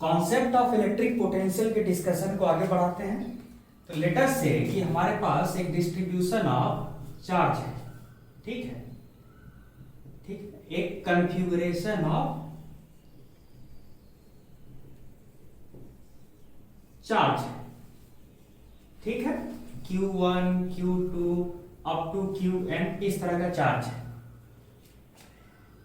Concept of electric potential के discussion को आगे बढ़ाते हैं। तो लेट अस से कि हमारे पास एक डिस्ट्रीब्यूशन ऑफ चार्ज है, ठीक है, ठीक, एक कॉन्फ़िगरेशन ऑफ चार्ज है, ठीक है, Q1 Q2 up to Qn इस तरह का चार्ज है।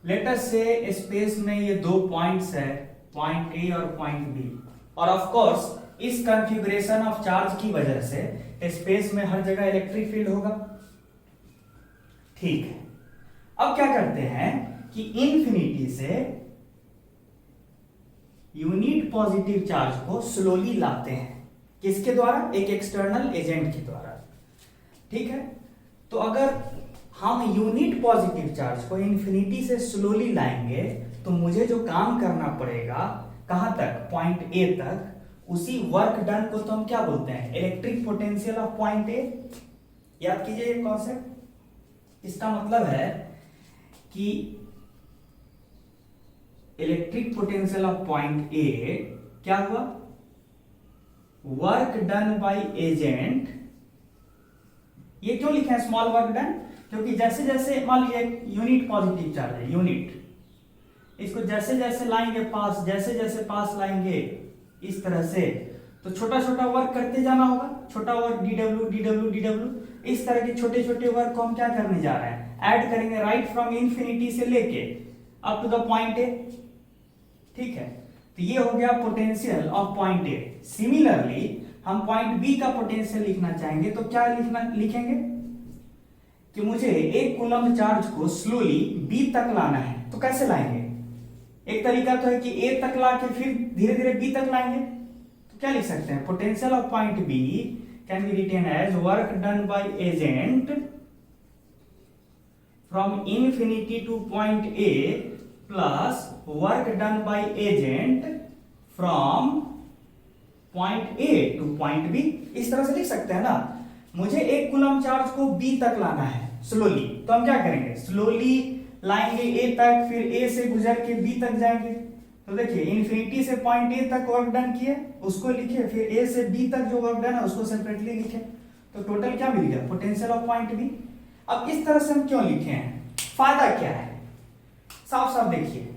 लेट अस से स्पेस में ये दो पॉइंट्स है, पॉइंट ए और पॉइंट बी, और ऑफ कोर्स इस कॉन्फ़िगरेशन ऑफ चार्ज की वजह से स्पेस में हर जगह इलेक्ट्रिक फील्ड होगा, ठीक है। अब क्या करते हैं कि इंफिनिटी से यूनिट पॉजिटिव चार्ज को स्लोली लाते हैं, किसके द्वारा? एक एक्सटर्नल एजेंट के द्वारा, ठीक है। तो अगर हम यूनिट पॉजिटिव चार्ज को इंफिनिटी से स्लोली लाएंगे तो मुझे जो काम करना पड़ेगा कहां तक? पॉइंट ए तक। उसी वर्क डन को तो हम क्या बोलते हैं? इलेक्ट्रिक पोटेंशियल ऑफ पॉइंट ए। याद कीजिए ये कॉन्सेप्ट। इसका मतलब है कि इलेक्ट्रिक पोटेंशियल ऑफ पॉइंट ए क्या हुआ? Work done by agent. ये क्यों लिखे हैं स्मॉल वर्क डन? क्योंकि जैसे जैसे मान लीजिए यूनिट पॉजिटिव चार्ज है, यूनिट, इसको जैसे जैसे लाएंगे पास, जैसे जैसे पास लाएंगे इस तरह से, तो छोटा छोटा वर्क करते जाना होगा। छोटा वर्क डीडब्ल्यू डीडब्ल्यू डीडब्ल्यू, इस तरह के छोटे छोटे वर्क को हम क्या करने जा रहे हैं? ऐड करेंगे, राइट फ्रॉम इंफिनिटी से लेके up to the point A, ठीक है। तो ये हो गया potential of point A. Similarly हम पॉइंट बी का पोटेंशियल लिखना चाहेंगे तो क्या लिखेंगे कि मुझे एक कूलम्ब चार्ज को स्लोली बी तक लाना है। तो कैसे लाएंगे? एक तरीका तो है कि ए तक ला के फिर धीरे धीरे बी तक लाएंगे। तो क्या लिख सकते हैं? Potential of point B can be written as work done by agent from infinity to point A plus work done by agent from point A to point B. इस तरह से लिख सकते हैं ना। मुझे एक कूलम्ब चार्ज को बी तक लाना है स्लोली, तो हम क्या करेंगे? स्लोली लाएंगे ए तक, फिर ए से गुजर के बी तक जाएंगे। तो देखिए इंफिनिटी से पॉइंट ए तक वर्क डन किए, उसको लिखे, फिर ए से बी तक जो वर्क डन है उसको सेपरेटली लिखे, तो टोटल क्या मिल गया? Potential of point B. अब इस तरह से हम क्यों लिखे हैं? फायदा क्या है? साफ साफ देखिए,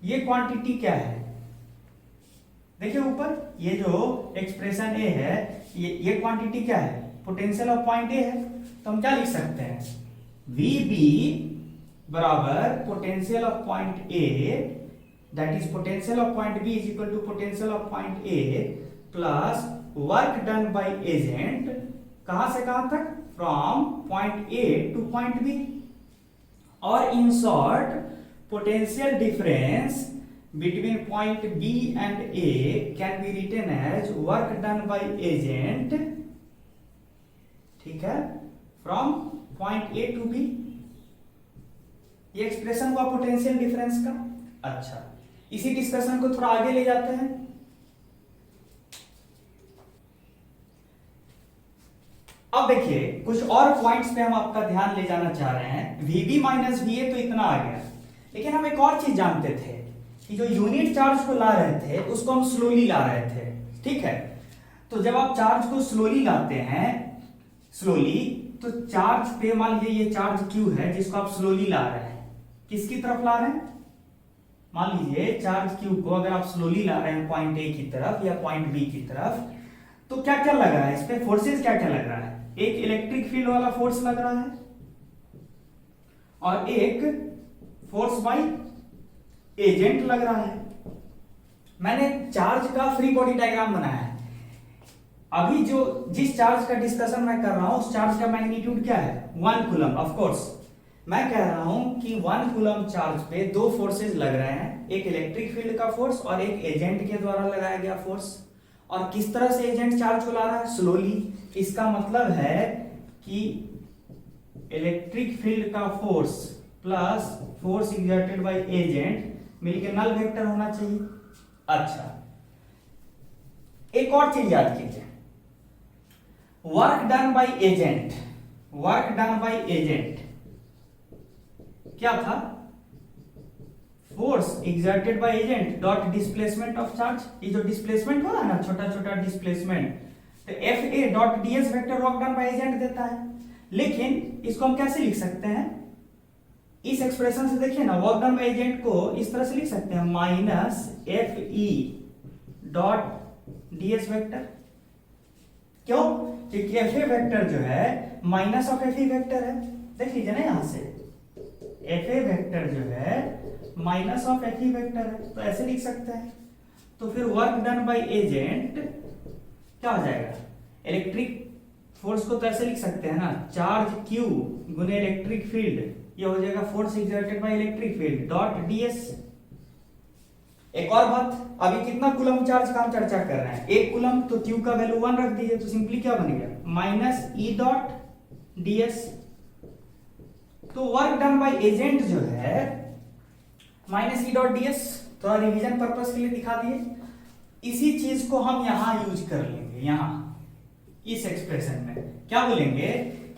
ये क्वांटिटी क्या है? देखिए ऊपर ये जो एक्सप्रेशन ए है, ये क्वांटिटी क्या है? पोटेंशियल ऑफ पॉइंट ए है। तो हम क्या लिख सकते हैं? VB बराबर potential of point A, that is potential of point B is equal to potential of point A plus work done by agent, कहां से कहां तक? From point A to point B. और in short potential difference between point B and A can be written as work done by agent, ठीक है, from point A to B। ये expression हुआ potential difference का। अच्छा, इसी discussion को थोड़ा आगे ले जाते हैं। अब देखिए कुछ और पॉइंट्स पे हम आपका ध्यान ले जाना चाह रहे हैं। VB माइनस VA तो इतना आ गया, लेकिन हम एक और चीज जानते थे कि जो यूनिट चार्ज को ला रहे थे उसको हम स्लोली ला रहे थे, ठीक है। तो जब आप चार्ज को स्लोली लाते हैं, स्लोली, तो चार्ज पे मान लीजिए ये चार्ज Q है जिसको आप स्लोली ला रहे हैं, किसकी तरफ ला रहे हैं? मान लीजिए चार्ज Q को अगर आप स्लोली ला रहे हैं पॉइंट A की तरफ या पॉइंट B की तरफ, तो क्या क्या लग रहा है इस पे? फोर्सेस क्या क्या लग रहा है? एक इलेक्ट्रिक फील्ड वाला फोर्स लग रहा है और एक फोर्स बाय एजेंट लग रहा है। मैंने चार्ज का फ्री बॉडी डायग्राम बनाया है। अभी जो जिस चार्ज का डिस्कशन मैं कर रहा हूं उस चार्ज का मैग्नीट्यूड क्या है? 1 कूलम्ब। ऑफ कोर्स मैं कह रहा हूं कि 1 कूलम्ब चार्ज पे दो फोर्सेस लग रहे हैं, एक इलेक्ट्रिक फील्ड का फोर्स और एक एजेंट के द्वारा लगाया गया फोर्स। और किस तरह से एजेंट चार्ज को ला रहा है? स्लोली। इसका मतलब है कि इलेक्ट्रिक फील्ड का force plus force exerted by agent मिलकर नल वेक्टर होना चाहिए। अच्छा, एक और चीज याद कीजिए, work done by agent, work done by agent क्या था? Force exerted by agent dot displacement of charge, ये जो डिस्प्लेसमेंट हो रहा है ना, छोटा छोटा डिस्प्लेसमेंट, तो F A dot D S vector work done by agent देता है। लेकिन इसको हम कैसे लिख सकते हैं, इस एक्सप्रेशन से देखिए ना, वर्क डन बाय एजेंट को इस तरह से लिख सकते हैं minus F E dot D S vector. क्यों? क्योंकि एफ ए वेक्टर जो है minus of F E vector है। देख लीजिए ना, यहां से एफ ए वेक्टर जो है minus of F E vector है, तो ऐसे लिख सकते हैं। तो फिर वर्क डन बाय एजेंट क्या हो जाएगा, इलेक्ट्रिक फोर्स को तो ऐसे लिख सकते हैं ना, चार्ज Q गुने इलेक्ट्रिक फील्ड, ये हो जाएगा force exerted by electric field dot ds। एक और बात, अभी कितना कूलम चार्ज का हम चर्चा कर रहे हैं, 1 कूलम, तो Q का वैल्यू 1 रख दीजिए, तो सिंपली क्या बन गया, माइनस E डॉट ds। तो वर्क डन बाय एजेंट जो है माइनस E डॉट ds, थोड़ा रिवीजन पर्पस के लिए दिखा दिए। इसी चीज को हम यहां यूज कर लेंगे, यहां इस एक्सप्रेशन में क्या बोलेंगे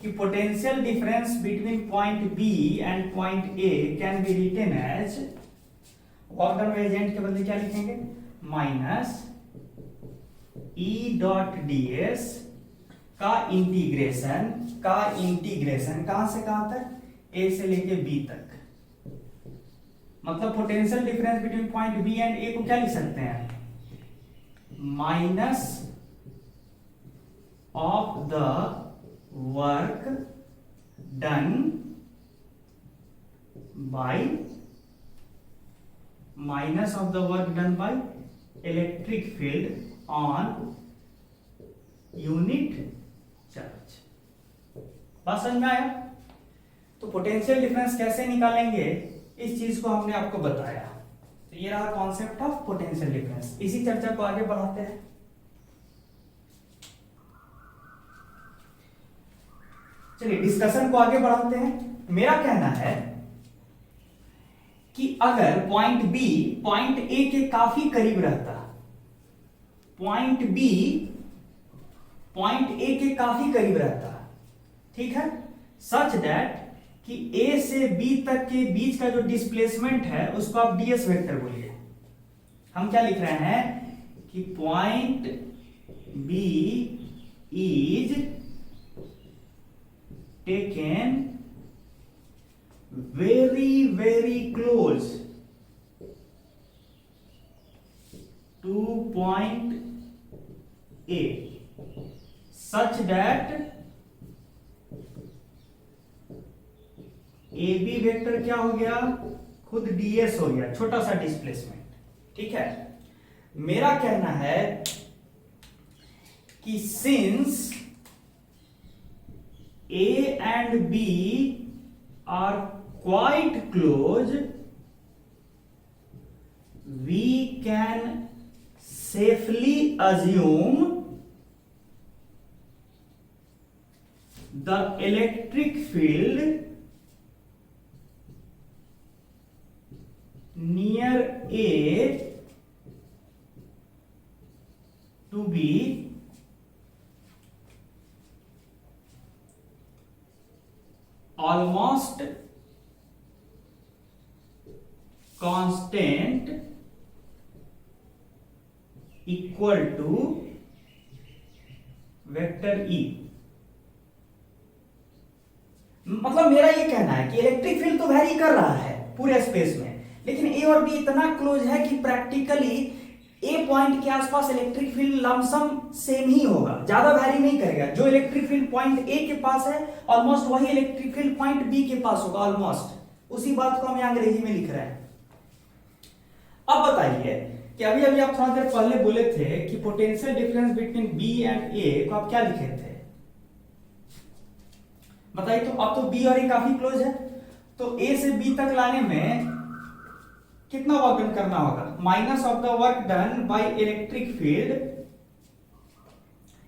कि potential difference between point B and point A can be written as, work done by agent के बदले क्या लिखेंगे, माइनस ई डॉट ds का इंटीग्रेशन कहां से कहां तक, ए से लेके बी तक। मतलब potential difference between point B and A को क्या लिख सकते हैं, minus of the work done by electric field on unit charge. बात समझ में आया? तो पोटेंशियल डिफरेंस कैसे निकालेंगे, इस चीज को हमने आपको बताया। तो ये रहा कॉन्सेप्ट ऑफ पोटेंशियल डिफरेंस। इसी चर्चा को आगे बढ़ाते हैं। चलिए डिस्कशन को आगे बढ़ाते हैं। मेरा कहना है कि अगर पॉइंट बी पॉइंट ए के काफी करीब रहता, पॉइंट बी पॉइंट ए के काफी करीब रहता, ठीक है, सच दैट कि ए से बी तक के बीच का जो डिस्प्लेसमेंट है उसको आप ds वेक्टर बोलिए। हम क्या लिख रहे हैं कि point B is taken very very close to point A such that A B vector क्या हो गया, खुद ds हो गया, छोटा सा डिस्प्लेसमेंट। ठीक है, मेरा कहना है कि since A and B are quite close, we can safely assume the electric field near A to be almost constant equal to vector E। मतलब मेरा ये कहना है कि इलेक्ट्रिक फील्ड तो वैरी कर रहा है पूरे स्पेस में, लेकिन ए और बी इतना क्लोज है कि प्रैक्टिकली ए पॉइंट के आसपास इलेक्ट्रिक फील्ड लमसम सेम ही होगा, ज्यादा वैरी नहीं करेगा। जो इलेक्ट्रिक फील्ड पॉइंट ए के पास है ऑलमोस्ट वही इलेक्ट्रिक फील्ड पॉइंट बी के पास होगा, ऑलमोस्ट उसी बात को हम यहां अंग्रेजी में लिख रहे हैं। अब बताइए कि अभी अभी आप थोड़ा देर पहले बोले थे कि potential difference between B and A को आप क्या लिखे थे, बताइए। तो अब तो बी और ए काफी क्लोज है, तो ए से बी तक लाने में कितना वर्क डन करना होगा, minus of the work done by electric field.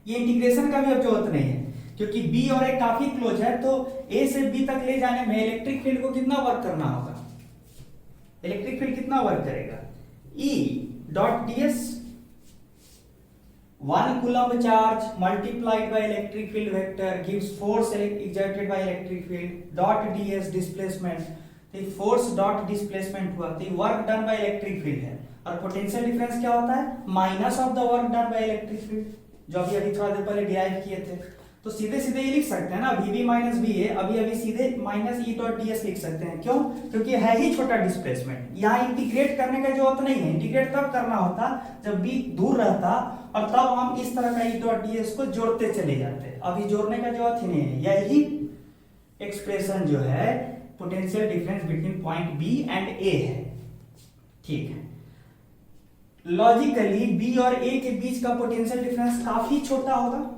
ये इंटीग्रेशन का भी अब जरूरत नहीं है क्योंकि बी और ए काफी क्लोज है, तो ए से बी तक ले जाने में इलेक्ट्रिक फील्ड को कितना वर्क करना होगा, इलेक्ट्रिक फील्ड कितना वर्क करेगा, E dot ds, 1 coulomb charge multiplied by electric field vector gives force exerted by electric field dot ds displacement. तो ये फोर्स डॉट डिस्प्लेसमेंट हुआ, तो ये work done by electric field है। और पोटेंशियल डिफरेंस क्या होता है? Minus of the work done by electric field, जो अभी अभी थोड़ा देर पहले डिराइव किए थे। तो सीधे सीधे ये लिख सकते हैं ना, VB माइनस VA, अभी अभी सीधे माइनस E डॉट ds लिख सकते हैं। क्यों? क्योंकि है ही छोटा डिस्प्लेसमेंट, यहाँ इंटीग्रेट करने का जरूरत नहीं है। इंटीग्रेट तब करना होता जब B दूर रहता, और तब हम इस तरह का E डॉट ds को जोड़ते चले जाते। अभी जोड़ने का जरूरत ही नहीं है। यही एक्सप्रेशन जो है potential difference between point B and A है। ठीक है, लॉजिकली B और A के बीच का पोटेंशियल डिफरेंस काफी छोटा होगा।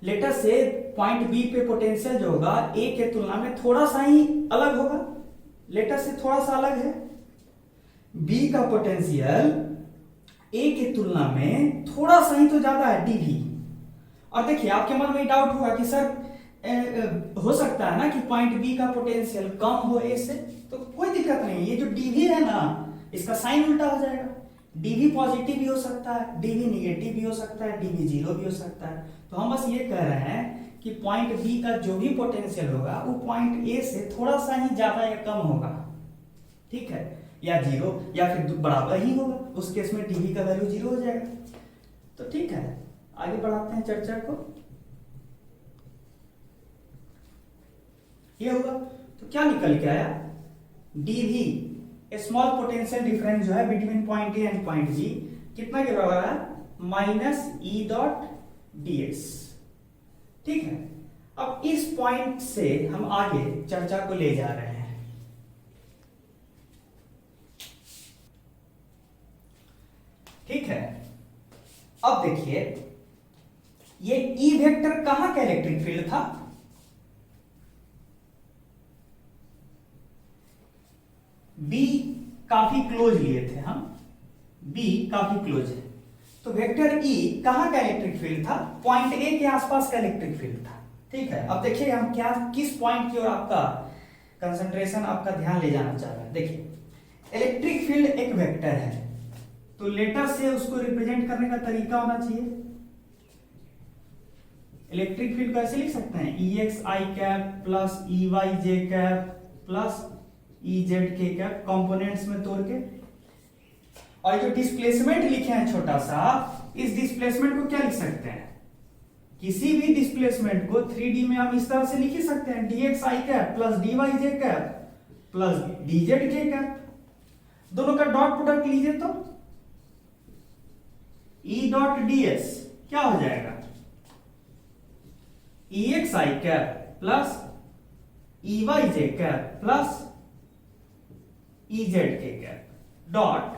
लेटर से पॉइंट B पे पोटेंशियल जो होगा A के तुलना में थोड़ा सा ही अलग होगा, लेटर से थोड़ा सा अलग है। B का पोटेंशियल A के तुलना में थोड़ा सा ही तो ज्यादा है, dV। और देखिए आपके मन में डाउट होगा कि सर हो सकता है ना कि पॉइंट B का पोटेंशियल कम हो A से, तो कोई दिक्कत नहीं। ये जो dV है ना, इसका साइन उल्टा हो जाएगा। dV पॉजिटिव भी हो सकता है, dV निगेटिव भी हो सकता है, dV जीरो भी हो सकता है। तो हम बस ये कह रहे हैं कि पॉइंट B का जो भी पोटेंशियल होगा वो पॉइंट A से थोड़ा सा ही ज्यादा या कम होगा। ठीक है, या जीरो या फिर बराबर ही होगा। उस केस में dV का वैल्यू जीरो हो जाएगा। तो ठीक है, आगे बढ़ाते हैं चर्चा को। ये होगा तो क्या निकल के आया? dV स्मॉल पोटेंशियल डिफरेंस जो है between point A and point B कितना के बराबर है? Minus E dot ds। ठीक है, अब इस पॉइंट से हम आगे चर्चा को ले जा रहे हैं। ठीक है, अब देखिए ये E वेक्टर कहां का इलेक्ट्रिक फील्ड था? B काफी क्लोज लिए थे हम, B काफी क्लोज है, तो वेक्टर E कहां का इलेक्ट्रिक फील्ड था? पॉइंट A के आसपास का इलेक्ट्रिक फील्ड था। ठीक है, अब देखिए हम क्या किस पॉइंट की ओर आपका कंसंट्रेशन, आपका ध्यान ले जाना चाह रहे हैं। देखिए इलेक्ट्रिक फील्ड एक वेक्टर है, तो लेटर से उसको रिप्रेजेंट करने का तरीका होना चाहिए। इलेक्ट्रिक फील्ड को ऐसे लिख सकते हैं, EXI cap plus EYJ cap plus EZK cap, components में तोड़ के। और जो डिस्प्लेसमेंट लिखे हैं छोटा सा, इस डिस्प्लेसमेंट को क्या लिख सकते हैं? किसी भी डिस्प्लेसमेंट को 3D में हम इस तरह से लिख ही सकते हैं, DXI cap plus DYJ cap plus DZK cap. दोनों का डॉट प्रोडक्ट लीजिए तो E डॉट ds क्या हो जाएगा? EXI cap plus EYJ cap plus EZK cap dot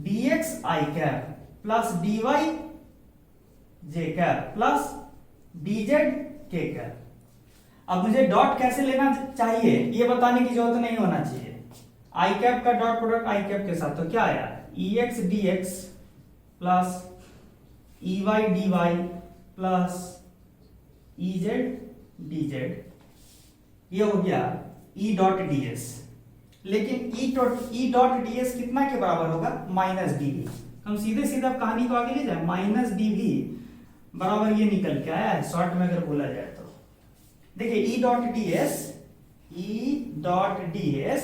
DXI cap plus DYJ cap plus DZK cap. अब मुझे डॉट कैसे लेना चाहिए ये बताने की जरूरत नहीं होना चाहिए। I कैप का डॉट प्रोडक्ट I कैप के साथ, तो क्या आया? EX DX plus EY DY plus EZ DZ, ये हो गया E डॉट ds। लेकिन E डॉट ds कितना के बराबर होगा? Minus dV। हम सीधे सीधे अब कहानी को आगे ले जाए, माइनस dV बराबर ये निकल के आया है, शॉर्ट में अगर बोला जाए तो। देखिए E डॉट ds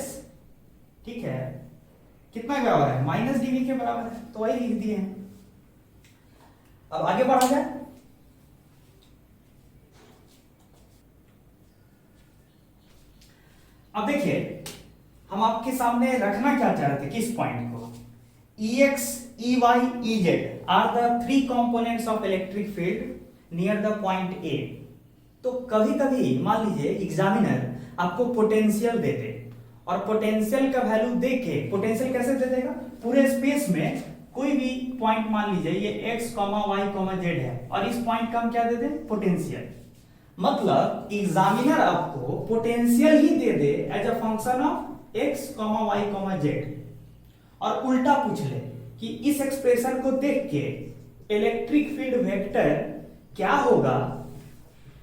ठीक है कितना के बराबर है? माइनस dV के बराबर है, तो वही लिख दिए हैं। अब आगे बढ़ा जाए। अब देखिए हम आपके सामने रखना क्या चाह रहे थे, किस पॉइंट को? Ex, Ey, Ez are the three components of electric field near the point A। तो कभी कभी मान लीजिए एग्जामिनर आपको पोटेंशियल दे दे, और पोटेंशियल का वैल्यू दे के, पोटेंशियल कैसे दे देगा? पूरे स्पेस में कोई भी पॉइंट मान लीजिए ये x, y, z है, और इस पॉइंट का हम क्या दे दें? पोटेंशियल। मतलब एग्जामिनर आपको पोटेंशियल ही दे दे as a function of x, y, z, और उल्टा पूछ ले कि इस एक्सप्रेशन को देख के इलेक्ट्रिक फील्ड वेक्टर क्या होगा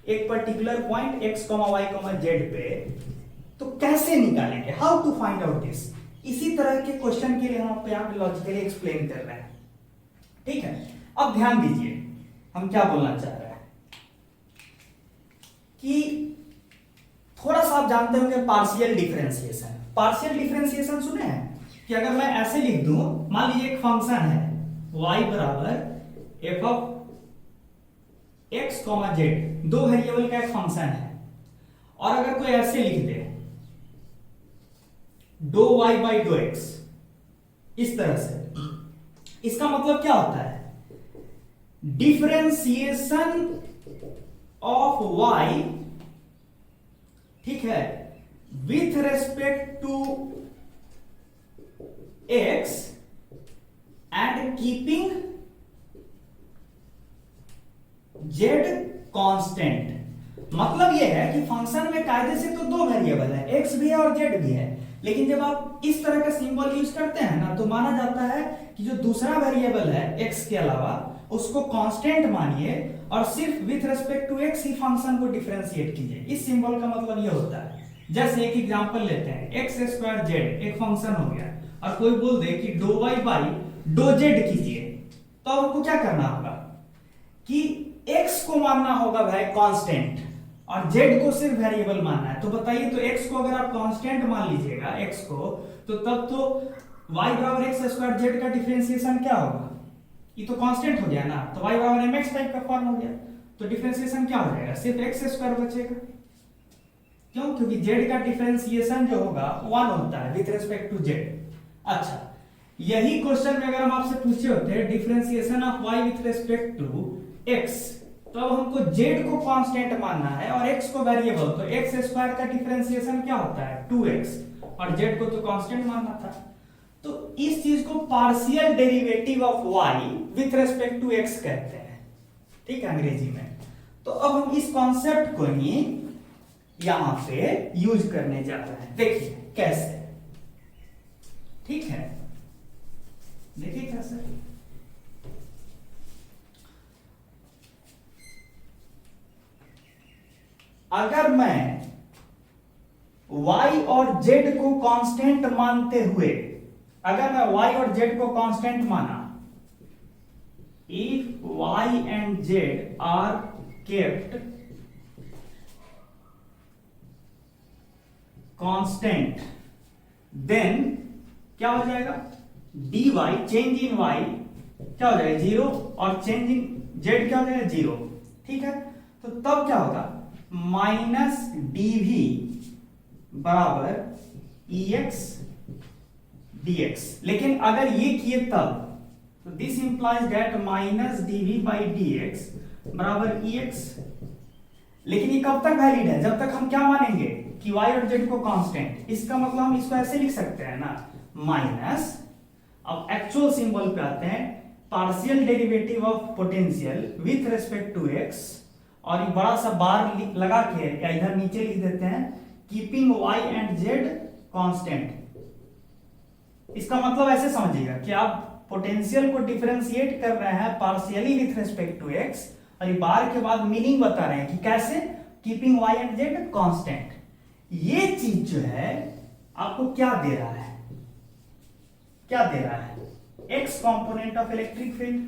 एक particular point x, y, z पे, तो कैसे निकालेंगे? How to find out this? इसी तरह के क्वेश्चन के लिए हम यहाँ पे लॉजिकली एक्सप्लेन कर रहे हैं। ठीक है, अब ध्यान दीजिए हम क्या बोलना चाह रहे हैं कि थोड़ा सा आप जानते होंगे पार्शियल डिफरेंशिएशन। पार्शियल डिफरेंशिएशन सुने हैं कि अगर मैं ऐसे लिख दूं, मान लीजिए एक फंक्शन है y बराबर F of x comma Z, दो वेरिएबल का एक फंक्शन है, और अगर कोई ऐसे लिख दे दो वाई बाई दो एक्स, इस तरह से, इसका मतलब क्या होता है? डिफरेंशिएशन ऑफ y, ठीक है, with respect to x and keeping z constant. मतलब यह है कि फंक्शन में कायदे से तो दो वेरिएबल है, x भी है और z भी है, लेकिन जब आप इस तरह का सिंबल यूज करते हैं ना, तो माना जाता है कि जो दूसरा वेरिएबल है x के अलावा, उसको कांस्टेंट मानिए और सिर्फ विथ रेस्पेक्ट टू x ही फंक्शन को डिफरेंशिएट कीजिए। इस सिंबल का मतलब यह होता है। जैसे एक एग्जांपल लेते हैं, एक्स स्क्वायर जेड एक फंक्शन हो गया, और कोई बोल दे कि दो वाई बाई दो जेड कीजिए, तो आपको क्या करना होगा कि x को मानना होगा भाई कांस्टेंट और z को सिर्फ वेरिएबल मानना है। तो बताइए, तो x को अगर आप कांस्टेंट मान लीजिएगा x को, तो तब तो y बराबर एक्स स्क्वायर जेड का डिफरेंशिएशन क्या होगा? ये तो कांस्टेंट हो गया ना, तो y बराबर mx टाइप का फॉर्म हो गया, तो डिफरेंशिएशन क्या हो जाएगा? सिर्फ एक्स स्क्वायर बचेगा। क्यों? क्योंकि z का डिफरेंशिएशन जो होगा 1 होता है विथ रिस्पेक्ट टू z। अच्छा, यही क्वेश्चन में अगर हम आपसे पूछे होते differentiation of y with respect to x, तो अब हमको z को कांस्टेंट मानना है और x को वेरिएबल, तो एक्स स्क्वायर का डिफरेंशिएशन क्या होता है? 2x, और z को तो कांस्टेंट मानना था। तो इस चीज को partial derivative of y with respect to x कहते हैं, ठीक है, अंग्रेजी में। तो अब हम इस कॉन्सेप्ट को ही यहां पे यूज करने जा रहे हैं। देखिए कैसे, ठीक है, देखिए कैसे। अगर मैं y और z को कांस्टेंट मानते हुए, अगर मैं y और z को कांस्टेंट माना, if y and z are kept constant, then क्या हो जाएगा? dy चेंज इन y क्या हो जाएगा? 0, और चेंज इन z क्या हो जाएगा? 0, ठीक है। तो तब क्या होगा? माइनस dv बराबर ex dx। लेकिन अगर ये किए तब, तो this implies that minus dv by dx बराबर ex। लेकिन ये कब तक वैलिड है? जब तक हम क्या मानेंगे कि y और z को कांस्टेंट। इसका मतलब हम इसको ऐसे लिख सकते हैं ना, माइनस, अब एक्चुअल सिंबल पे आते हैं, partial derivative of potential with respect to x, और ये बड़ा सा बार लगा के या इधर नीचे लिख देते हैं, keeping y and z constant. इसका मतलब ऐसे समझिएगा कि आप पोटेंशियल को डिफरेंशिएट कर रहे हैं partially with respect to x, और ये बार के बाद मीनिंग बता रहे हैं कि कैसे, keeping y and z constant. ये चीज जो है आपको क्या दे रहा है? क्या दे रहा है? x component of electric field.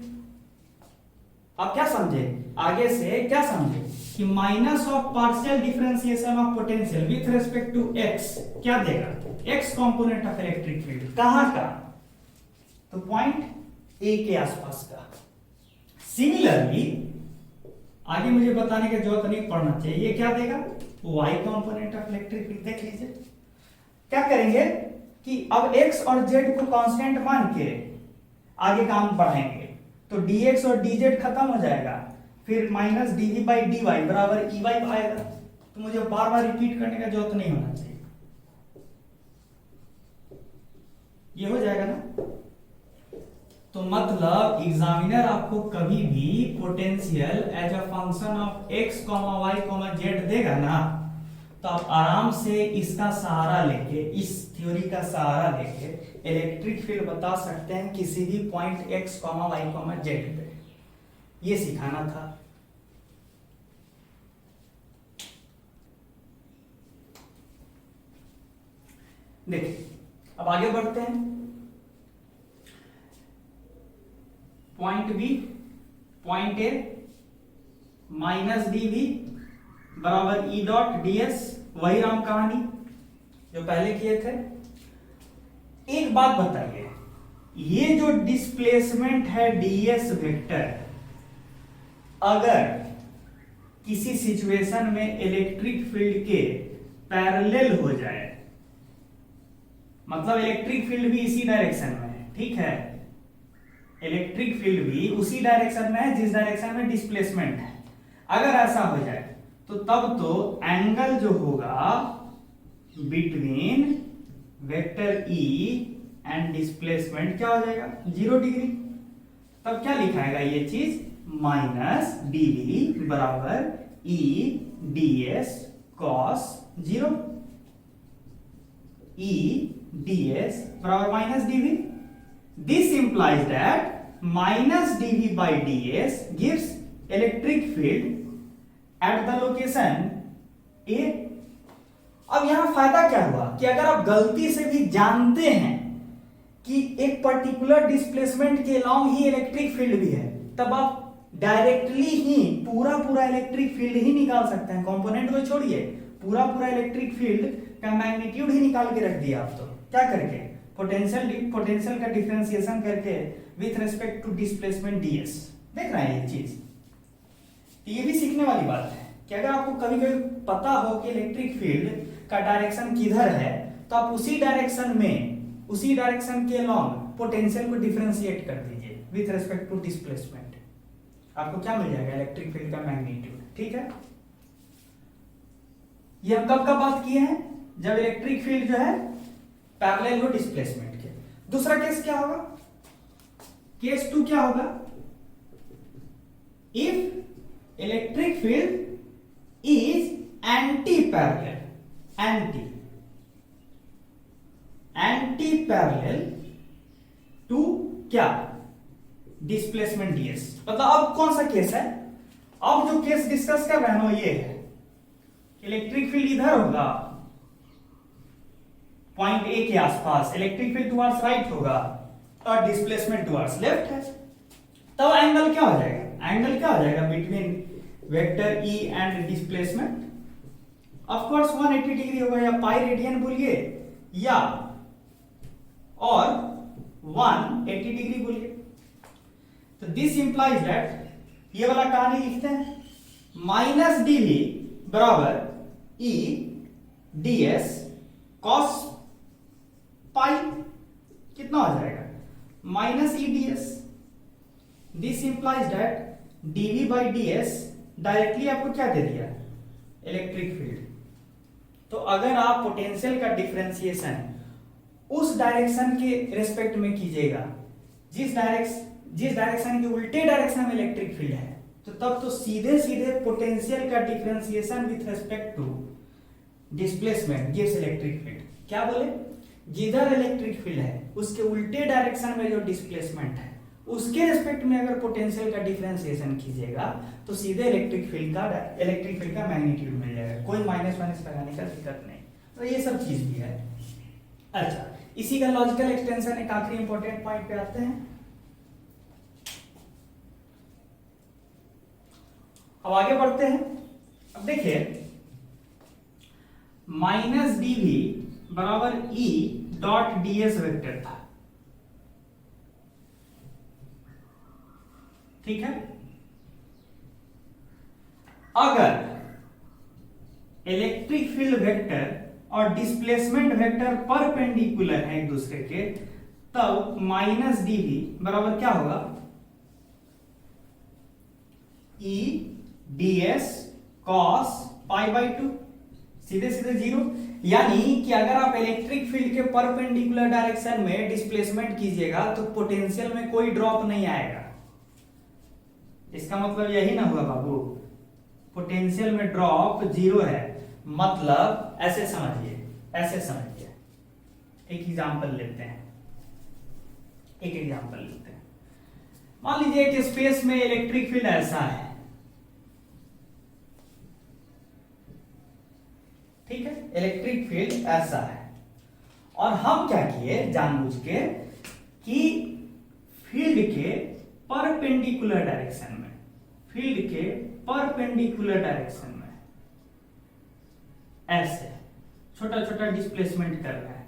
आप क्या समझे आगे से? क्या समझे कि minus of partial differentiation of potential with respect to x क्या देगा? x component of electric field. कहां का? तो पॉइंट A के आसपास का। सिमिलरली आगे मुझे बताने की जरूरत नहीं पड़ना चाहिए, ये क्या देगा? y component of electric field. देख लीजिए क्या करेंगे कि अब x और z को कांस्टेंट मान के आगे काम बढ़ाएंगे, तो dx और dz खत्म हो जाएगा, फिर माइनस dv बाई dy बराबर ey आएगा। तो मुझे बार बार रिपीट करने का जरूरत नहीं होना चाहिए, ये हो जाएगा ना। तो मतलब एग्जामिनर आपको कभी भी potential as a function of x, y, z देगा ना, तो आप आराम से इसका सहारा लेके, इस थ्योरी का सहारा लेके इलेक्ट्रिक फील्ड बता सकते हैं किसी भी पॉइंट x, y, z पे। ये सिखाना था। देखिए अब आगे बढ़ते हैं। Point B, point A, minus D V बराबर ई डॉट डी एस वही राम कहानी जो पहले किए थे। एक बात बताइए, ये जो डिस्प्लेसमेंट है ds वेक्टर, अगर किसी सिचुएशन में इलेक्ट्रिक फील्ड के पैरेलल हो जाए, मतलब इलेक्ट्रिक फील्ड भी इसी डायरेक्शन में है, ठीक है, इलेक्ट्रिक फील्ड भी उसी डायरेक्शन में है जिस डायरेक्शन में डिस्प्लेसमेंट है, अगर ऐसा हो जाए तो तब तो एंगल जो होगा between vector E and displacement क्या हो जाएगा, 0 डिग्री। तब क्या लिखाएगा ये चीज, माइनस dv बराबर E ds cos 0, E ds बराबर minus dv। This implies that minus dv by ds gives electric field at the location A। अब यहां फायदा क्या हुआ कि अगर आप गलती से भी जानते हैं कि एक पर्टिकुलर डिस्प्लेसमेंट के अलोंग ही इलेक्ट्रिक फील्ड भी है, तब आप डायरेक्टली ही पूरा इलेक्ट्रिक फील्ड ही निकाल सकते हैं, कंपोनेंट को छोड़िए, पूरा इलेक्ट्रिक फील्ड का मैग्नीट्यूड ही निकाल के रख दिया आप। तो क्या करके, पोटेंशियल का डिफरेंशिएशन करके with respect to displacement ds। देख रहे हैं ये चीज, ये भी सीखने वाली बात है कि अगर आपको कभी कभी पता हो कि इलेक्ट्रिक फील्ड का डायरेक्शन किधर है, तो आप उसी डायरेक्शन के अलोंग पोटेंशियल को डिफरेंशिएट कर दीजिए विथ रिस्पेक्ट टू डिस्प्लेसमेंट, आपको क्या मिल जाएगा, इलेक्ट्रिक फील्ड का मैग्नीट्यूड। ठीक है, ये हम कब बात किए हैं, जब इलेक्ट्रिक फील्ड जो है पैरेलल हो डिस्प्लेसमेंट के। दूसरा केस क्या होगा, केस 2 क्या होगा, if electric field is anti parallel to क्या, डिस्प्लेसमेंट ds। मतलब अब कौन सा केस है, अब जो केस डिस्कस कर रहे हैं वो ये है, इलेक्ट्रिक फील्ड इधर होगा पॉइंट A के आसपास, इलेक्ट्रिक फील्ड टुवर्ड्स राइट होगा और डिस्प्लेसमेंट टुवर्ड्स लेफ्ट है, तब एंगल क्या हो जाएगा, एंगल क्या हो जाएगा between vector E and displacement, of course 180 degree होगा, या पाई रेडियन बोलिए या और 180 डिग्री बोलिए। तो दिस इंप्लाइज दैट, ये वाला कहानी लिखते हैं, माइनस dv बराबर E ds cos पाई, कितना हो जाएगा, minus E ds। This implies that dv by ds directly आपको क्या दे दिया, इलेक्ट्रिक फील्ड। तो अगर आप पोटेंशियल का डिफरेंशिएशन उस डायरेक्शन के रेस्पेक्ट में कीजिएगा जिस डायरेक्शन के उल्टे डायरेक्शन में इलेक्ट्रिक फील्ड है, तो तब तो सीधे पोटेंशियल का differentiation with respect to displacement gives electric field. क्या बोले, जिधर इलेक्ट्रिक फील्ड है उसके उल्टे डायरेक्शन में जो डिस्प्लेसमेंट है उसके रेस्पेक्ट में अगर पोटेंशियल का डिफरेंशिएशन कीजिएगा तो सीधे इलेक्ट्रिक फील्ड का मैग्नीट्यूड मिल जाएगा, कोई माइनस लगाने का दिक्कत नहीं। तो ये सब चीज भी है। अच्छा, इसी का लॉजिकल एक्सटेंशन एक आखिरी इंपॉर्टेंट पॉइंट पे आते हैं। अब आगे बढ़ते हैं। अब देखिए, माइनस dv बराबर E डॉट ds वेक्टर था, ठीक है। अगर इलेक्ट्रिक फील्ड वेक्टर और डिस्प्लेसमेंट वेक्टर परपेंडिकुलर है एक दूसरे के, तब माइनस dv बराबर क्या होगा, E ds cos pi by 2, सीधे 0। यानी कि अगर आप इलेक्ट्रिक फील्ड के परपेंडिकुलर डायरेक्शन में डिस्प्लेसमेंट कीजिएगा तो पोटेंशियल में कोई ड्रॉप नहीं आएगा। इसका मतलब यही ना हुआ बाबू, पोटेंशियल में ड्रॉप 0 है, मतलब ऐसे समझिए। एक एग्जांपल लेते हैं, मान लीजिए कि स्पेस में इलेक्ट्रिक फील्ड ऐसा है, ठीक है, इलेक्ट्रिक फील्ड ऐसा है, और हम क्या किए जानबूझ के कि फील्ड के परपेंडिकुलर डायरेक्शन में ऐसे छोटा छोटा डिस्प्लेसमेंट कर रहा है,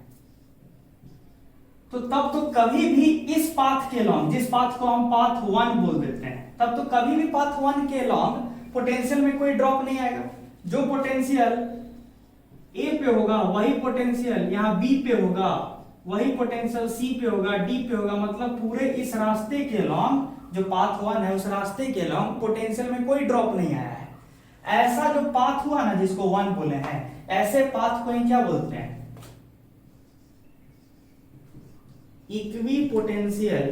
तो तब तो कभी भी इस पाथ के लॉन्ग, जिस पाथ को हम पाथ 1 बोल देते हैं, तब तो कभी भी पाथ 1 के लॉन्ग पोटेंशियल में कोई ड्रॉप नहीं आएगा। जो पोटेंशियल ए पे होगा वही पोटेंशियल यहाँ बी पे होगा, वही पोटेंशियल सी पे होगा, डी पे होगा। मतलब पूरे इस रास्ते के लॉन्ग जो पाथ 1 है उस रास्ते के लॉन्ग पोटेंशियल में कोई ड्रॉप नहीं आया है। ऐसा जो पाथ हुआ ना जिसको 1 बोले हैं, ऐसे पाथ को ही क्या बोलते हैं? इक्विपोटेंशियल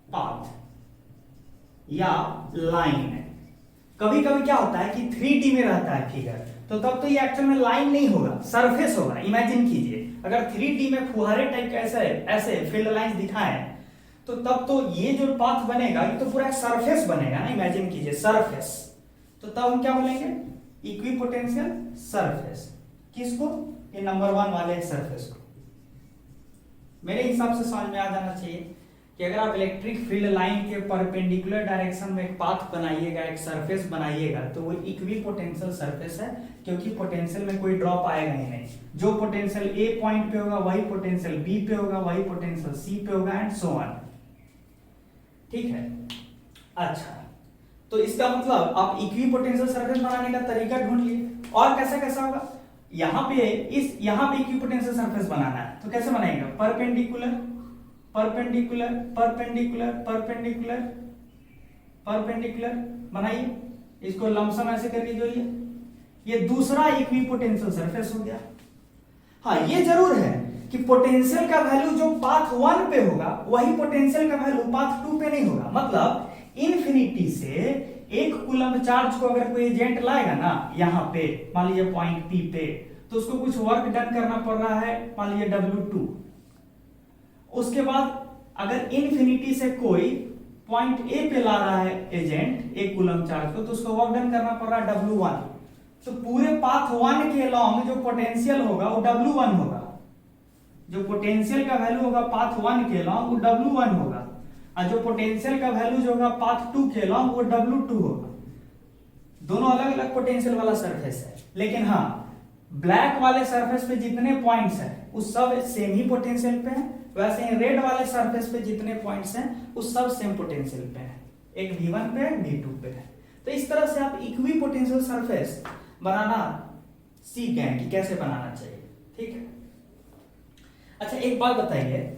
पाथ या लाइन। कभी कभी क्या होता है कि 3D में रहता है फिगर, तो तब तो ये एक्चुअल में लाइन नहीं होगा, सरफेस होगा। इमेजिन कीजिए अगर 3D में फुहारे टाइप का ऐसे फील्ड लाइंस दिखाएं, तो तब तो ये जो पाथ बनेगा ये तो पूरा सरफेस बनेगा ना। इमेजिन कीजिए सरफेस, तो तब हम क्या बोलेंगे? Equipotential surface. किसको? ये नंबर 1 वाले सरफेस को। मेरे हिसाब से समझ में आ जाना चाहिए कि अगर आप इलेक्ट्रिक फील्ड लाइन के परपेंडिकुलर डायरेक्शन में एक पाथ बनाइएगा, एक सरफेस बनाइएगा, तो वो इक्विपोटेंशियल सरफेस है, क्योंकि पोटेंशियल में कोई ड्रॉप आएगा ही नहीं। जो पोटेंशियल ए पॉइंट पे होगा वही पोटेंशियल बी पे होगा, वही पोटेंशियल सी पे होगा एंड सो ऑन। ठीक है, अच्छा, तो इसका मतलब आप इक्विपोटेंशियल सरफेस बनाने का तरीका ढूंढ लिए। और कैसा कैसा होगा? यहाँ पे इक्विपोटेंशियल सरफेस बनाना है, तो कैसे बनाएगा? Perpendicular perpendicular perpendicular perpendicular perpendicular बनाइए, इसको लमसम ऐसे करके जोड़िए, ये दूसरा इक्विपोटेंशियल सरफेस हो गया। हाँ, ये जरूर है कि पोटेंशियल का वैल्यू जो पाथ 1 पे होगा वही पोटेंशियल का वैल्यू पाथ 2 पे नहीं होगा। मतलब इन्फिनिटी से 1 कूलम चार्ज को अगर कोई एजेंट लाएगा ना यहाँ पे, मान लीजिए पॉइंट P पे, तो उसको कुछ वर्क डन करना पड़ रहा है, मान लीजिए W2। उसके बाद अगर इन्फिनिटी से कोई पॉइंट A पे ला रहा है एजेंट 1 कूलम चार्ज को, तो उसको वर्क डन करना पड़ रहा है W1। तो पूरे पाथ 1 के लॉन्ग जो पोटेंशियल होगा वो W1 होगा। जो पोटेंशियल का वैल्यू होगा पाथ 1 के लॉन्ग वो W1 होगा, और जो पोटेंशियल का वैल्यू जो होगा पाथ 2 के लॉन्ग वो W2 होगा। दोनों अलग अलग पोटेंशियल वाला सरफेस है, लेकिन हाँ, ब्लैक वाले सरफेस पे जितने पॉइंट्स हैं उस सब सेम ही पोटेंशियल पे हैं, वैसे ही रेड वाले सरफेस पे जितने पॉइंट्स हैं उस सब सेम पोटेंशियल पे हैं, एक V1 पे है, V2 पे है। तो इस तरह से आप इक्विपोटेंशियल सरफेस बनाना सीख गए कि कैसे बनाना चाहिए। ठीक है, अच्छा एक बात बताइए,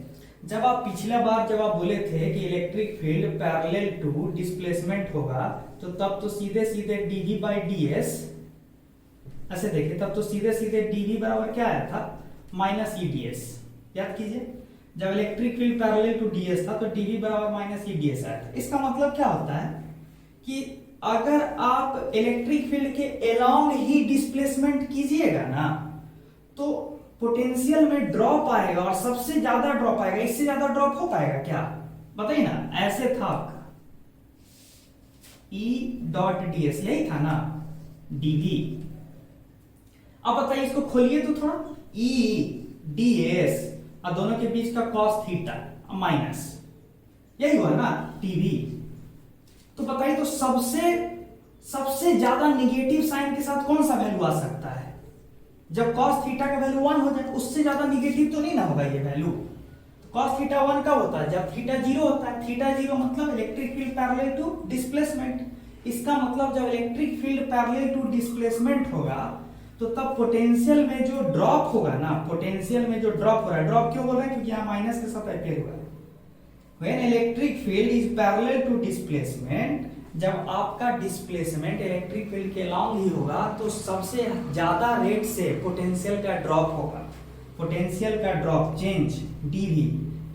जब आप पिछला बार जब आप बोले थे कि electric field parallel to displacement होगा, तो तब तो सीधे सीधे dV बाई ds ऐसे देखिए, तब तो सीधे सीधे dV बराबर क्या आया था? Minus EdS। याद कीजिए, जब electric field parallel to ds था तो dV बराबर माइनस EdS आया था। इसका मतलब क्या होता है कि अगर आप इलेक्ट्रिक फील्ड के अलोंग ही डिस्प्लेसमेंट कीजिएगा ना, तो पोटेंशियल में ड्रॉप आएगा, और सबसे ज्यादा ड्रॉप आएगा। इससे ज्यादा ड्रॉप हो पाएगा क्या? बताइए ना। ऐसे था आपका E.ds, यही था ना dV। अब बताइए, इसको खोलिए तो थोड़ा, E.ds और दोनों के बीच का cos थीटा माइनस, यही हुआ ना dV। तो बताइए, तो सबसे ज्यादा निगेटिव साइन के साथ कौन सा वैल्यू आ सकता है? जब cos थीटा का वैल्यू 1 हो जाए, उससे ज्यादा निगेटिव तो नहीं ना होगा ये वैल्यू। तो cos थीटा 1 कब होता है? जब थीटा 0 होता है। थीटा 0 मतलब electric field parallel to displacement. इसका मतलब जब electric field parallel to displacement होगा, तो तब पोटेंशियल में जो ड्रॉप होगा ना, पोटेंशियल में जो ड्रॉप हो रहा है, ड्रॉप क्यों बोल रहे हैं? क्योंकि यहाँ माइनस के साथ अपेयर हुआ है। When electric field is parallel to displacement, जब आपका डिस्प्लेसमेंट इलेक्ट्रिक फील्ड के लॉन्ग ही होगा, तो सबसे ज्यादा रेट से पोटेंशियल का ड्रॉप होगा। पोटेंशियल का drop change dV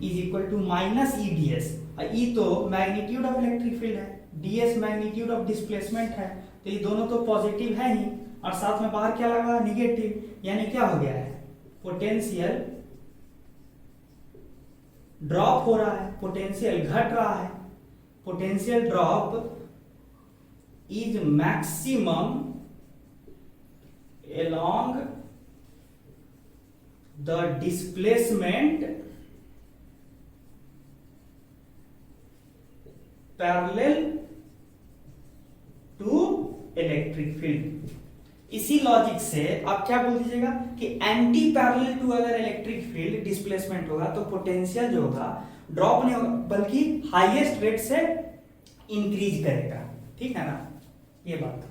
is equal to minus EdS। E तो मैग्नीट्यूड ऑफ इलेक्ट्रिक फील्ड है, ds मैग्नीट्यूड ऑफ डिस्प्लेसमेंट है, तो ये दोनों तो पॉजिटिव है ही, और साथ में बाहर क्या लगा? निगेटिव। यानी क्या हो गया है? पोटेंशियल ड्रॉप हो रहा है, पोटेंशियल घट रहा है। Potential drop is maximum along the displacement parallel to electric field। इसी लॉजिक से आप क्या बोल दीजिएगा कि एंटी पैरेलल टू अगर इलेक्ट्रिक फील्ड डिस्प्लेसमेंट होगा तो पोटेंशियल जो होगा ड्रॉप नहीं होगा बल्कि हाईएस्ट रेट से इंक्रीज करेगा। ठीक है ना, ये बात।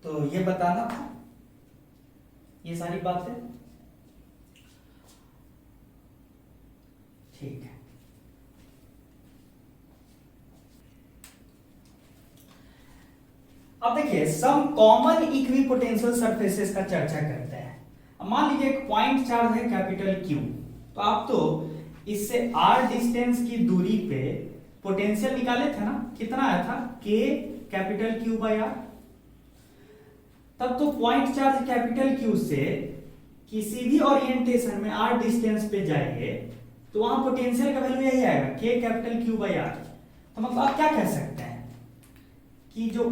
तो ये बताना था ये सारी बातें। ठीक है, अब देखिए सम कॉमन इक्विपोटेंशियल सरफेसेस का चर्चा करते हैं। अब मान लीजिए एक पॉइंट चार्ज है कैपिटल क्यू, तो आप तो इससे r डिस्टेंस की दूरी पे पोटेंशियल निकाले थे ना, कितना आया था k capital Q by R. तब तो पॉइंट चार्ज कैपिटल क्यू से किसी भी ओरिएंटेशन में r डिस्टेंस पे जाएंगे तो वहां पोटेंशियल का वैल्यू यही आएगा k capital Q by R. तो मतलब आप क्या कह सकते हैं कि जो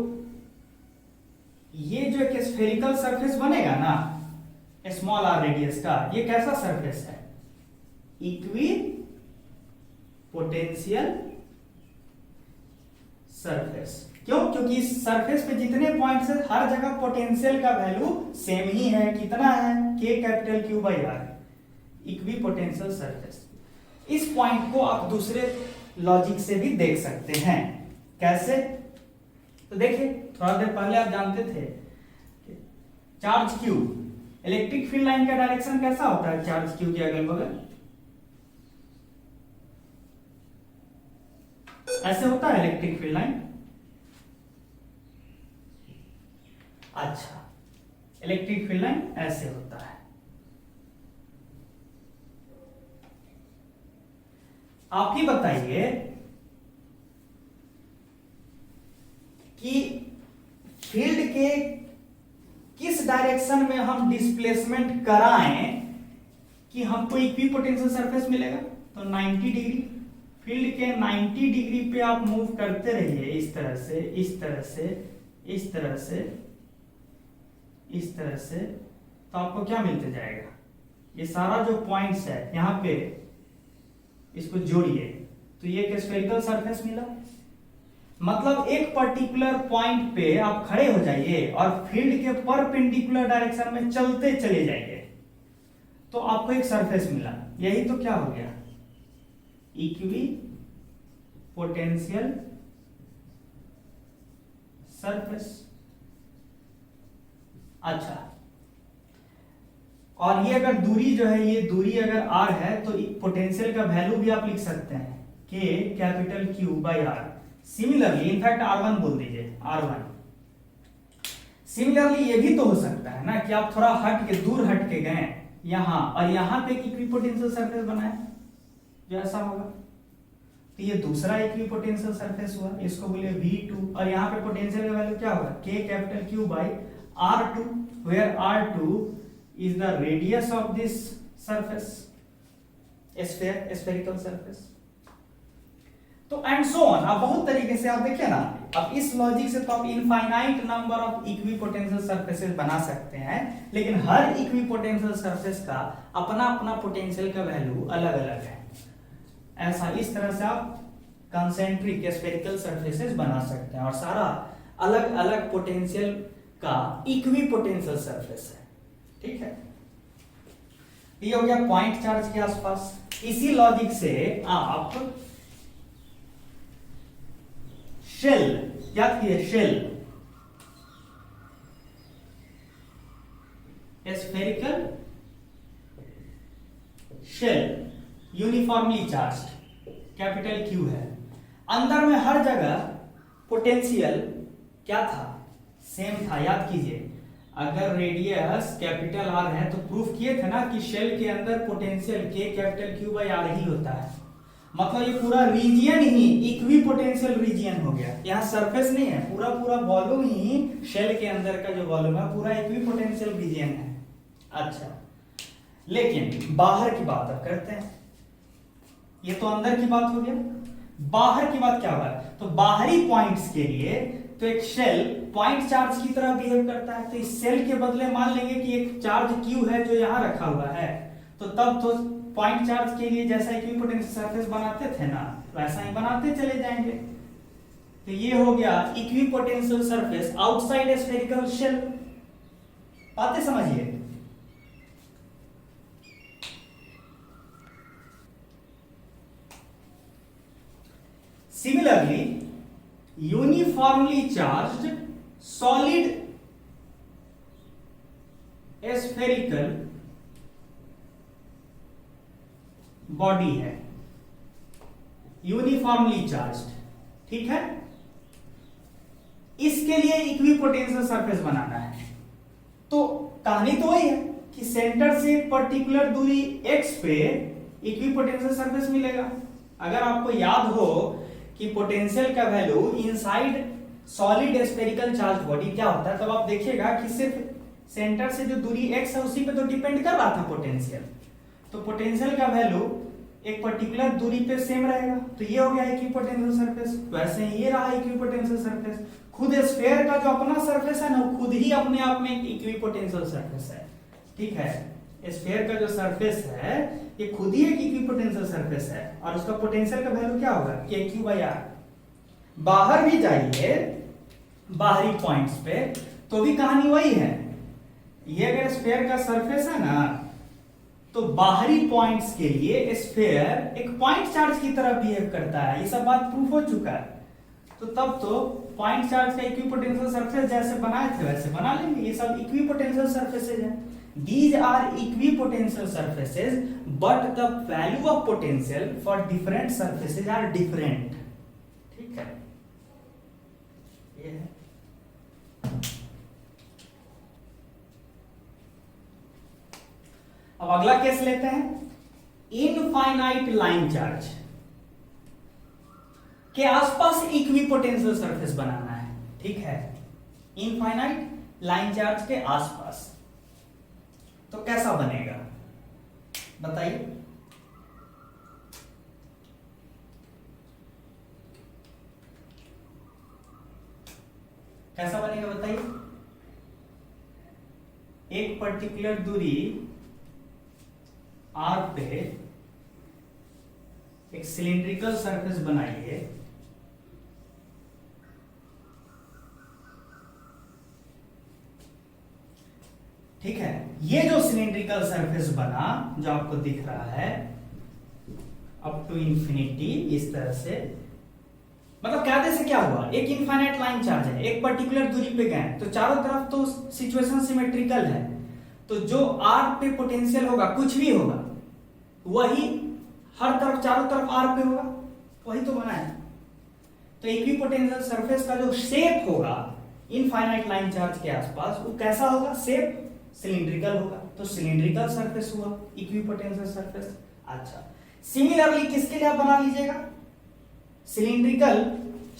ये जो एक स्फेरिकल सरफेस बनेगा ना स्मॉल r रेडियस का, ये कैसा सरफेस है? Equi potential surface. क्यों? क्योंकि इस सरफेस पे जितने पॉइंट्स है हर जगह पोटेंशियल का वैल्यू सेम ही है। कितना है? k capital Q by R, equipotential surface. इस पॉइंट को आप दूसरे लॉजिक से भी देख सकते हैं। कैसे? तो देखिए थोड़ा देर पहले आप जानते the charge Q, electric field line का डायरेक्शन कैसा होता है? चार्ज क्यू के अगल बगल ऐसे होता है इलेक्ट्रिक फील्ड लाइन। अच्छा, इलेक्ट्रिक फील्ड लाइन ऐसे होता है। आप ही बताइए कि फील्ड के किस डायरेक्शन में हम डिस्प्लेसमेंट कराएं कि हमको इक्विपोटेंशियल सरफेस मिलेगा? तो 90 डिग्री, फील्ड के 90 डिग्री पे आप मूव करते रहिए, इस तरह से, इस तरह से, इस तरह से, इस तरह से, तो आपको क्या मिलते जाएगा? ये सारा जो पॉइंट्स है यहां पे इसको जोड़िए तो ये एक स्फेरिकल सरफेस मिला। मतलब एक पर्टिकुलर पॉइंट पे आप खड़े हो जाइए और फील्ड के परपेंडिकुलर डायरेक्शन में चलते चले जाइए तो आपको एक सरफेस मिला। यही तो क्या हो गया? Equi potential surface. अच्छा, और ये अगर दूरी जो है, ये दूरी अगर r है तो पोटेंशियल का वैल्यू भी आप लिख सकते हैं k capital Q by R. Similarly in fact r1 बोल दीजिए, r1। सिमिलरली ये भी तो हो सकता है ना कि आप थोड़ा हट के, दूर हट के गए यहां और यहां पे इक्विपोटेंशियल सरफेस बनाए जो ऐसा होगा, तो ये दूसरा इक्विपोटेंशियल सरफेस हुआ, इसको बोलिए V2। और यहां पे पोटेंशियल का वैल्यू क्या होगा? k capital Q by r2, where r2 is the radius of this surface, spherical surface। तो एंड सो ऑन। आप बहुत तरीके से आप देखिए ना, अब इस लॉजिक से तो आप infinite number of equipotential surfaces बना सकते हैं, लेकिन हर इक्विपोटेंशियल सरफेस का अपना अपना पोटेंशियल का वैल्यू अलग अलग है। ऐसा इस तरह से आप कंसेंट्रिक स्फेरिकल सरफेसेस बना सकते हैं और सारा अलग अलग पोटेंशियल का इक्विपोटेंशियल सरफेस है। ठीक है, ये हो गया पॉइंट चार्ज के आसपास। इसी लॉजिक से आप शेल याद कीजिए, shell spherical shell uniformly charge capital Q है। अंदर में हर जगह पोटेंशियल क्या था? सेम था। याद कीजिए, अगर रेडियस कैपिटल आर है तो प्रूफ किए थे ना कि शेल के अंदर potential k capital Q by R ही होता है। मतलब ये पूरा रीजियन ही इक्वी पोटेंशियल रीजियन हो गया। यहाँ सरफेस नहीं है, पूरा पूरा वॉल्यूम ही शेल के अंदर का जो वॉल्यूम है पूरा इक्वी पोटेंशियल रीजियन है। अच्छा, लेकिन बाहर की बात अब करते हैं। ये तो अंदर की बात हो गया, बाहर की बात क्या होगा? तो बाहरी पॉइंट्स के लिए तो एक शेल पॉइंट चार्ज की तरह बिहेव करता है। तो इस शेल के बदले मान लेंगे कि एक चार्ज क्यू है जो यहां रखा हुआ है, तो तब तो पॉइंट चार्ज के लिए जैसा इक्विपोटेंशियल सरफेस बनाते थे ना, वैसा ही बनाते चले जाएंगे। तो ये हो गया equipotential surface outside spherical shell. बातें समझिए। Similarly uniformly charged solid spherical body है, यूनिफॉर्मली चार्ज्ड, ठीक है। इसके लिए इक्विपोटेंशियल सरफेस बनाना है। तो कहानी तो वही है कि सेंटर से एक पर्टिकुलर दूरी x पे इक्विपोटेंशियल सरफेस मिलेगा। अगर आपको याद हो कि पोटेंशियल का value inside solid spherical charge body क्या होता है, तब आप देखिएगा कि सिर्फ सेंटर से जो दूरी x है उसी पे तो डिपेंड कर रहा था पोटेंशियल। तो पोटेंशियल का वैल्यू एक पर्टिकुलर दूरी पे सेम रहेगा। तो ये हो गया इक्विपोटेंशियल सरफेस। वैसे ही ये रहा इक्विपोटेंशियल सरफेस। खुद स्फीयर का जो अपना सरफेस है ना, वो खुद ही अपने आप में एक इक्विपोटेंशियल सरफेस है, ठीक है। स्फीयर का जो सरफेस है ये खुद ही एक इक्विपोटेंशियल सरफेस है और उसका पोटेंशियल का वैल्यू क्या होगा, KQ/R। बाहर भी जाइए बाहरी पॉइंट्स पे तो भी कहानी वही है। ये अगर स्फीयर का सरफेस है ना, तो बाहरी पॉइंट्स के लिए स्फीयर एक पॉइंट चार्ज की तरह बिहेव करता है। ये सब बात प्रूफ हो चुका है। तो तब तो पॉइंट चार्ज का इक्विपोटेंशियल सरफेस जैसे बनाए थे वैसे बना लेंगे। ये सब इक्विपोटेंशियल सरफेसेज हैं। These are equipotential surfaces, but the value of potential for different surfaces are different. ठीक है, ये है। अब अगला केस लेते हैं। इनफाइनाइट लाइन चार्ज के आसपास इक्विपोटेंशियल सरफेस बनाना है, ठीक है। इनफाइनाइट लाइन चार्ज के आसपास तो कैसा बनेगा बताइए। कैसा बनेगा बताइए। एक पर्टिकुलर दूरी R पे एक सिलिंड्रिकल सरफेस बनाइए, ठीक है। ये जो सिलिंड्रिकल सरफेस बना जो आपको दिख रहा है अप टू इंफिनिटी इस तरह से, मतलब कहने से क्या हुआ, एक इनफाइनाइट लाइन चार्ज है, एक पर्टिकुलर दूरी पे गए तो चारों तरफ तो सिचुएशन सिमेट्रिकल है। तो जो R पे पोटेंशियल होगा कुछ भी होगा वही हर तरफ चारों तरफ R पे होगा, वही तो बना है। तो इक्विपोटेंशियल सरफेस का जो शेप होगा इनफाइनाइट लाइन चार्ज के आसपास वो कैसा होगा, शेप सिलिंड्रिकल होगा। तो सिलिंड्रिकल सरफेस हुआ इक्विपोटेंशियल सरफेस। अच्छा, सिमिलरली किसके लिए आप बना लीजिएगा, सिलिंड्रिकल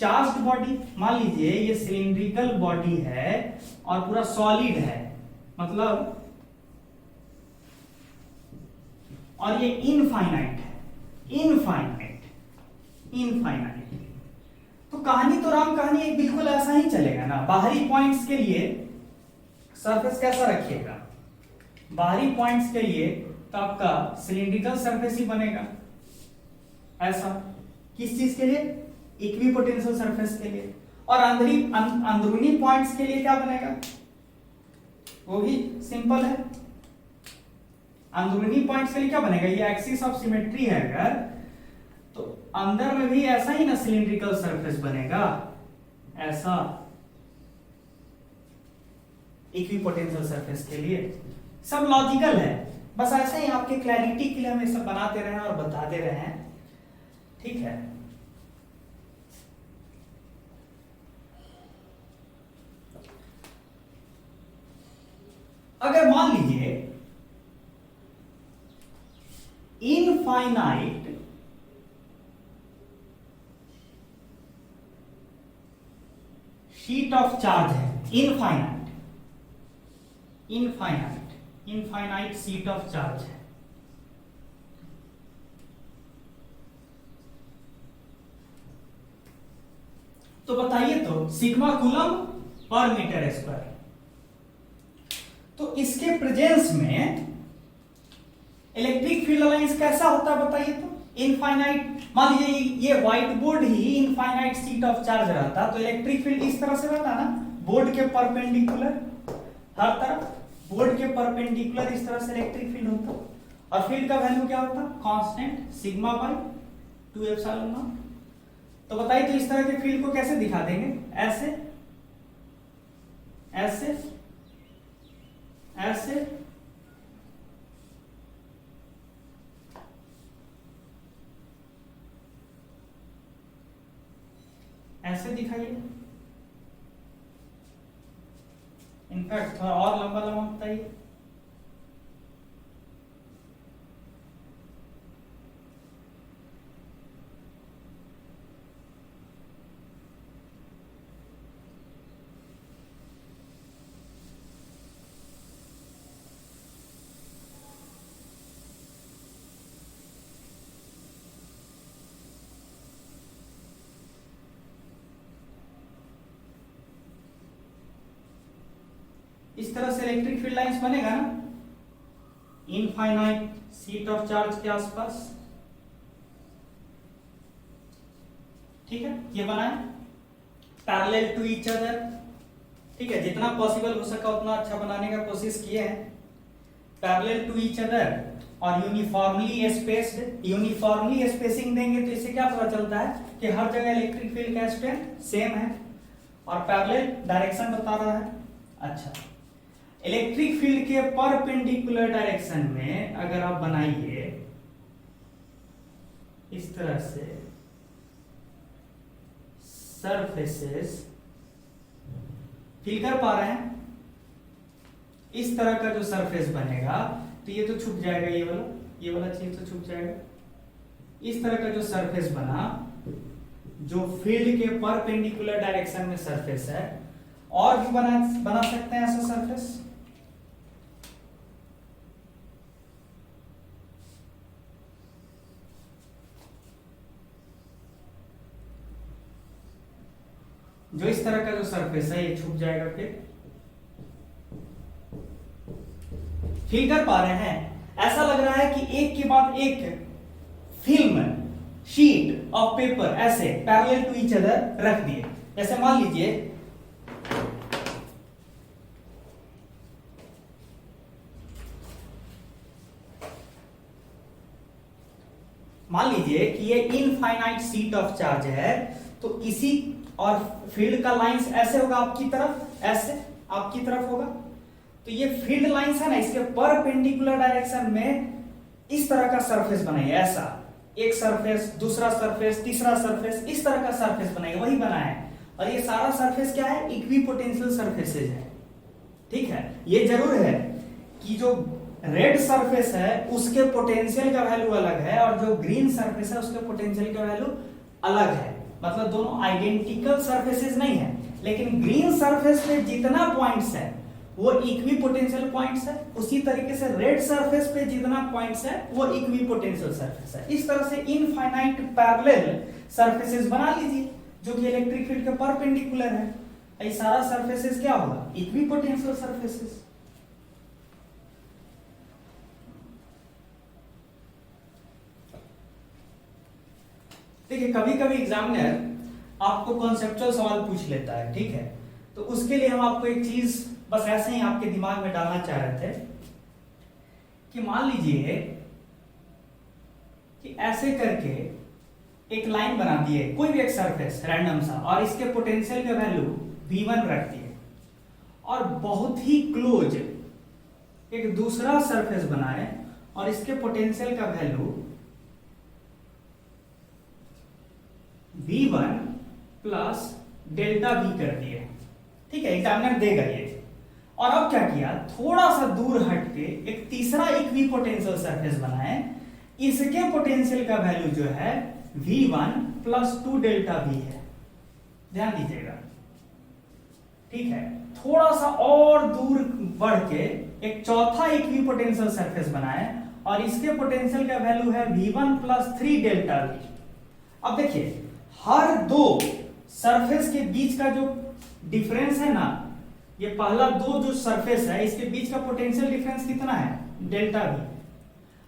चार्ज्ड बॉडी। मान लीजिए ये सिलिंड्रिकल बॉडी है और पूरा सॉलिड है, मतलब और ये इनफाइनाइट है, इनफाइनाइट। तो कहानी तो राम कहानी एक बिल्कुल ऐसा ही चलेगा ना। बाहरी पॉइंट्स के लिए सरफेस कैसा रखिएगा, बाहरी पॉइंट्स के लिए तो आपका सिलिंड्रिकल सरफेस ही बनेगा ऐसा। किस चीज के लिए, इक्विपोटेंशियल सरफेस के लिए। और अंदरूनी पॉइंट्स के लिए क्या बनेगा, वो भी सिंपल है। अंदरूनी पॉइंट्स के लिए क्या बनेगा, ये एक्सिस ऑफ सिमेट्री है अगर, तो अंदर में भी ऐसा ही ना सिलिंड्रिकल सरफेस बनेगा ऐसा इक्विपोटेंशियल सरफेस के लिए। सब लॉजिकल है, बस ऐसे ही आपके क्लैरिटी के लिए हम ये सब बनाते रहे और बताते रहे हैं, ठीक है। अगर मान लीजिए इनफाइनाइट शीट ऑफ चार्ज है, इनफाइनाइट शीट ऑफ चार्ज है, तो बताइए तो sigma coulomb per metre square. तो इसके प्रेजेंस में इलेक्ट्रिक फील्ड लाइंस कैसा होता है बताइए तो, इनफाइनाइट, मान लीजिए ये white board he infinite sheet of charge रहता तो इलेक्ट्रिक फील्ड इस तरह से रहता ना, बोर्ड के परपेंडिकुलर, हर तरफ बोर्ड के परपेंडिकुलर इस तरह से इलेक्ट्रिक फील्ड होता, और फील्ड का वैल्यू क्या होता, constant sigma bye 2 epsilon not. तो बताइए, तो इस तरह के फील्ड को कैसे दिखा देंगे, ऐसे ऐसे ऐसे, ऐसे दिखाइए। इनफैक्ट थोड़ा और लंबा लंबा बताइए। इस तरह से इलेक्ट्रिक फील्ड लाइंस बनेगा ना, इनफाइनाइट शीट ऑफ चार्ज के आसपास। ठीक है, ये बनाए पैरेलल टू ईच अदर। ठीक है, जितना पॉसिबल हो सका उतना अच्छा बनाने का कोशिश किए हैं। पैरेलल टू ईच अदर और यूनिफॉर्मली स्पेस्ड। यूनिफॉर्मली स्पेसिंग देंगे तो इससे क्या पता चलता है कि हर जगह इलेक्ट्रिक फील्ड का स्ट्रेंथ सेम है, और पैरेलल डायरेक्शन बता रहा है। अच्छा, इलेक्ट्रिक फील्ड के परपेंडिकुलर डायरेक्शन में अगर आप बनाइए इस तरह से सरफेसेस, फील कर पा रहे हैं, इस तरह का जो सरफेस बनेगा तो ये तो छुप जाएगा, ये वाला चीज तो छुप जाएगा। इस तरह का जो सरफेस बना, जो फील्ड के परपेंडिकुलर डायरेक्शन में सरफेस है, और भी बना सकते हैं ऐसा सरफेस। जो इस तरह का जो सरफेस है ये छुप जाएगा। फील कर पा रहे हैं, ऐसा लग रहा है कि एक के बाद एक फिल्म शीट ऑफ पेपर ऐसे पैरेलल टू ईच अदर रख दिए। जैसे मान लीजिए कि ये इनफाइनाइट शीट ऑफ चार्ज है, तो इसी और फील्ड का लाइंस ऐसे होगा आपकी तरफ, ऐसे आपकी तरफ होगा, तो ये फील्ड लाइंस है ना, इसके परपेंडिकुलर डायरेक्शन में इस तरह का सरफेस बनाइए। ऐसा एक सरफेस, दूसरा सरफेस, तीसरा सरफेस, इस तरह का सरफेस बनाइए, वही बनाए। और ये सारा सरफेस क्या है, इक्विपोटेंशियल सरफेसेज है। ठीक है, ये जरूर है कि जो रेड सरफेस है उसके पोटेंशियल का वैल्यू अलग है, और जो ग्रीन सरफेस है उसके पोटेंशियल का वैल्यू अलग है। मतलब दोनों आइडेंटिकल सरफेसेस नहीं है, लेकिन ग्रीन सरफेस में जितना पॉइंट्स है वो इक्विपोटेंशियल पॉइंट्स है, उसी तरीके से रेड सरफेस पे जितना पॉइंट्स है वो इक्विपोटेंशियल सरफेस है। इस तरह से इनफाइनाइट पैरेलल सरफेसेस बना लीजिए जो कि इलेक्ट्रिक फील्ड के परपेंडिकुलर है। ये सारा सरफेसेस क्या होगा, इक्विपोटेंशियल सरफेसेस। देखिए, कभी कभी एग्जामिनर आपको कॉन्सेप्चुअल सवाल पूछ लेता है, ठीक है, तो उसके लिए हम आपको एक चीज बस ऐसे ही आपके दिमाग में डालना चाह रहे थे कि मान लीजिए कि ऐसे करके एक लाइन बना दिए, कोई भी एक सरफेस रैंडम सा, और इसके पोटेंशियल का वैल्यू V1 रख दिए, और बहुत ही क्लोज एक दूसरा सरफेस बनाए और इसके पोटेंशियल का value V1 plus delta V कर दिए। ठीक है, एग्जामिनर देगा ये। और अब क्या किया, थोड़ा सा दूर हटके एक तीसरा इक्विपोटेंशियल सरफेस बनाए, इसके पोटेंशियल का वैल्यू जो है V1 प्लस 2 डेल्टा V है। ध्यान दीजिएगा, ठीक है, थोड़ा सा और दूर बढ़ के एक चौथा इक्विपोटेंशियल सरफेस बनाए, और इसके पोटेंशियल का वैल्यू है V1 प्लस 3 डेल्टा V। अब देखिए, हर दो सरफेस के बीच का जो डिफरेंस है ना, ये पहला दो जो सरफेस है इसके बीच का पोटेंशियल डिफरेंस कितना है, डेल्टा V।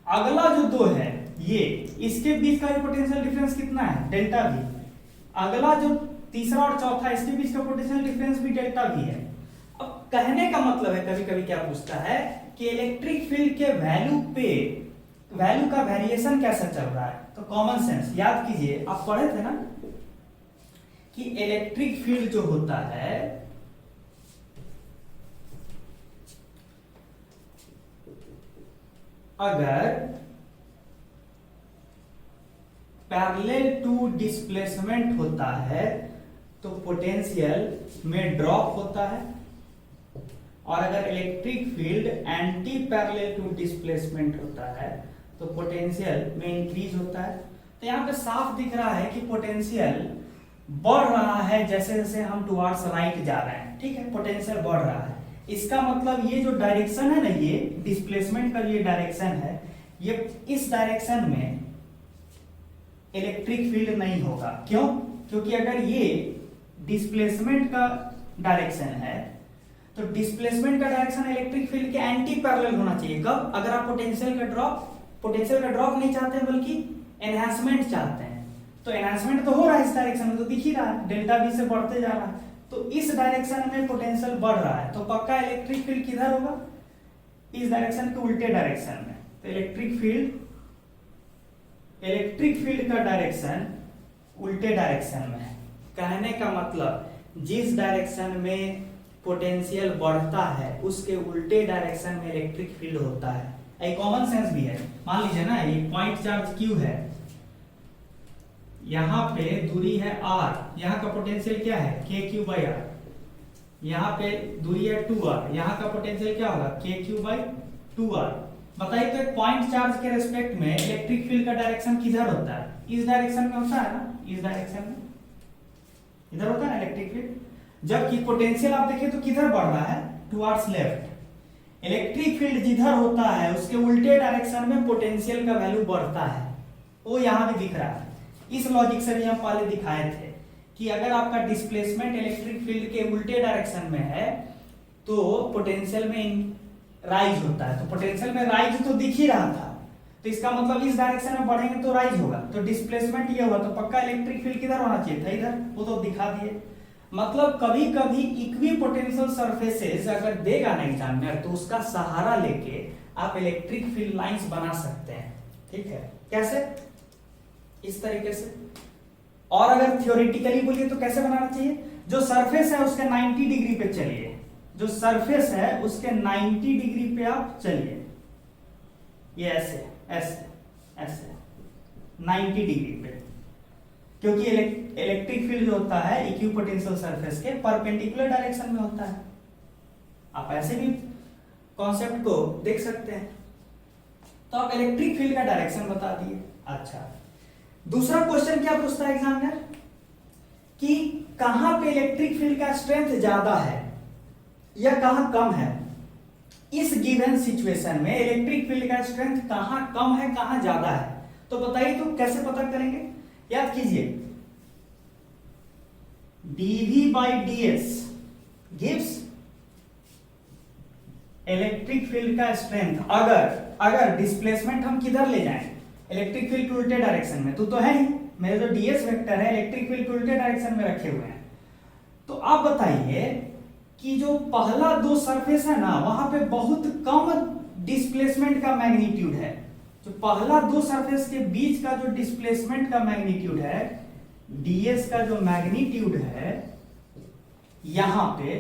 अगला जो दो है ये इसके बीच का पोटेंशियल डिफरेंस कितना है, डेल्टा वी। अगला जो तीसरा और चौथा इसके बीच का पोटेंशियल डिफरेंस भी डेल्टा वी है। अब कहने का मतलब है, कभी कभी क्या पूछता है कि इलेक्ट्रिक फील्ड के वैल्यू का वेरिएशन कैसा चल रहा है, तो कॉमन सेंस याद कीजिए, आप पढ़े थे ना कि इलेक्ट्रिक फील्ड जो होता है अगर पैरेलल टू डिस्प्लेसमेंट होता है तो पोटेंशियल में ड्रॉप होता है, और अगर electric field anti parallel to displacement होता है तो पोटेंशियल में इंक्रीज होता है। तो यहाँ पे साफ दिख रहा है कि पोटेंशियल बढ़ रहा है जैसे जैसे हम टुवर्ड्स राइट जा रहे हैं, ठीक है, पोटेंशियल बढ़ रहा है। इसका मतलब ये जो डायरेक्शन है ना, ये डिस्प्लेसमेंट का ये डायरेक्शन है, ये इस डायरेक्शन में इलेक्ट्रिक फील्ड नहीं होगा। क्यों? क्योंकि अगर ये डिस्प्लेसमेंट का डायरेक्शन है तो डिस्प्लेसमेंट का डायरेक्शन इलेक्ट्रिक फील्ड के एंटी पैरेलल होना चाहिए। कब? अगर आप पोटेंशियल का ड्रॉप नहीं चाहते बल्कि एनहांसमेंट चाहते हैं, तो एनहांसमेंट तो हो रहा है इस डायरेक्शन में, तो दिख ही रहा है डेल्टा वी से बढ़ते जा रहा है, तो इस डायरेक्शन में पोटेंशियल बढ़ रहा है, तो पक्का इलेक्ट्रिक फील्ड किधर होगा, इस डायरेक्शन के उल्टे डायरेक्शन में। तो इलेक्ट्रिक फील्ड का डायरेक्शन उल्टे डायरेक्शन में है। कहने का मतलब जिस डायरेक्शन में पोटेंशियल बढ़ता है उसके उल्टे डायरेक्शन में इलेक्ट्रिक फील्ड होता है। एक कॉमन सेंस भी है। मान लीजिए ना, ये पॉइंट चार्ज क्यू है, यहां पे दूरी है r, यहां का पोटेंशियल क्या है k क्यू बाई r, यहां पे दूरी है 2r, यहां का पोटेंशियल क्या होगा k क्यू बाई 2r। बताइए तो एक पॉइंट चार्ज के रेस्पेक्ट में इलेक्ट्रिक फील्ड का डायरेक्शन किधर होता है, इस डायरेक्शन में होता है ना, इस डायरेक्शन में इधर होता है ना इलेक्ट्रिक फील्ड। जबकि पोटेंशियल आप देखिए तो किधर बढ़ रहा है, टुवर्ड्स लेफ्ट। इलेक्ट्रिक फील्ड जिधर होता है उसके उल्टे डायरेक्शन में पोटेंशियल का वैल्यू बढ़ता है, वो यहां भी दिख रहा है। इस लॉजिक से भी हम पहले दिखाए थे कि अगर आपका डिस्प्लेसमेंट इलेक्ट्रिक फील्ड के उल्टे डायरेक्शन में है तो पोटेंशियल में राइज होता है, तो पोटेंशियल में राइज तो दिख ही रहा था, तो इसका मतलब इस डायरेक्शन में बढ़ेंगे तो राइज होगा, तो डिस्प्लेसमेंट ये हुआ, तो पक्का इलेक्ट्रिक फील्ड किधर होना चाहिए था, इधर, वो तो दिखा दिए। मतलब कभी कभी इक्वी पोटेंशियल सरफेसेस अगर देगा ना एग्जामिनर तो उसका सहारा लेके आप इलेक्ट्रिक फील्ड लाइंस बना सकते हैं, ठीक है, कैसे, इस तरीके से। और अगर थ्योरेटिकली बोलिए तो कैसे बनाना चाहिए, जो सरफेस है उसके 90 डिग्री पे चलिए, जो सरफेस है उसके 90 डिग्री पे आप चलिए, ये ऐसे ऐसे ऐसे 90 डिग्री पे, क्योंकि इलेक्ट्रिक फील्ड जो होता है इक्विपोटेंशियल सरफेस के परपेंडिकुलर डायरेक्शन में होता है। आप ऐसे भी कॉन्सेप्ट को देख सकते हैं। तो आप इलेक्ट्रिक फील्ड का डायरेक्शन बता दिए। अच्छा, दूसरा क्वेश्चन क्या पूछता है एग्जामिनर कि कहां पे इलेक्ट्रिक फील्ड का स्ट्रेंथ ज्यादा है या कहां कम है। इस गिवन सिचुएशन में इलेक्ट्रिक फील्ड का स्ट्रेंथ कहां कम है कहां ज्यादा है, तो बताइए तो कैसे पता करेंगे। याद कीजिए, dV by ds gives electric field का स्ट्रेंथ। अगर डिस्प्लेसमेंट हम किधर ले जाएं, इलेक्ट्रिक फील्ड के उल्टे डायरेक्शन में, तो है ही, मेरे जो ds वेक्टर है इलेक्ट्रिक फील्ड के उल्टे डायरेक्शन में रखे हुए हैं। तो आप बताइए कि जो पहला दो सरफेस है ना वहां पे बहुत कम डिस्प्लेसमेंट का मैग्नीट्यूड है, जो पहला दो सरफेस के बीच का जो डिस्प्लेसमेंट का मैग्नीट्यूड है, ds का जो मैग्नीट्यूड है यहां पे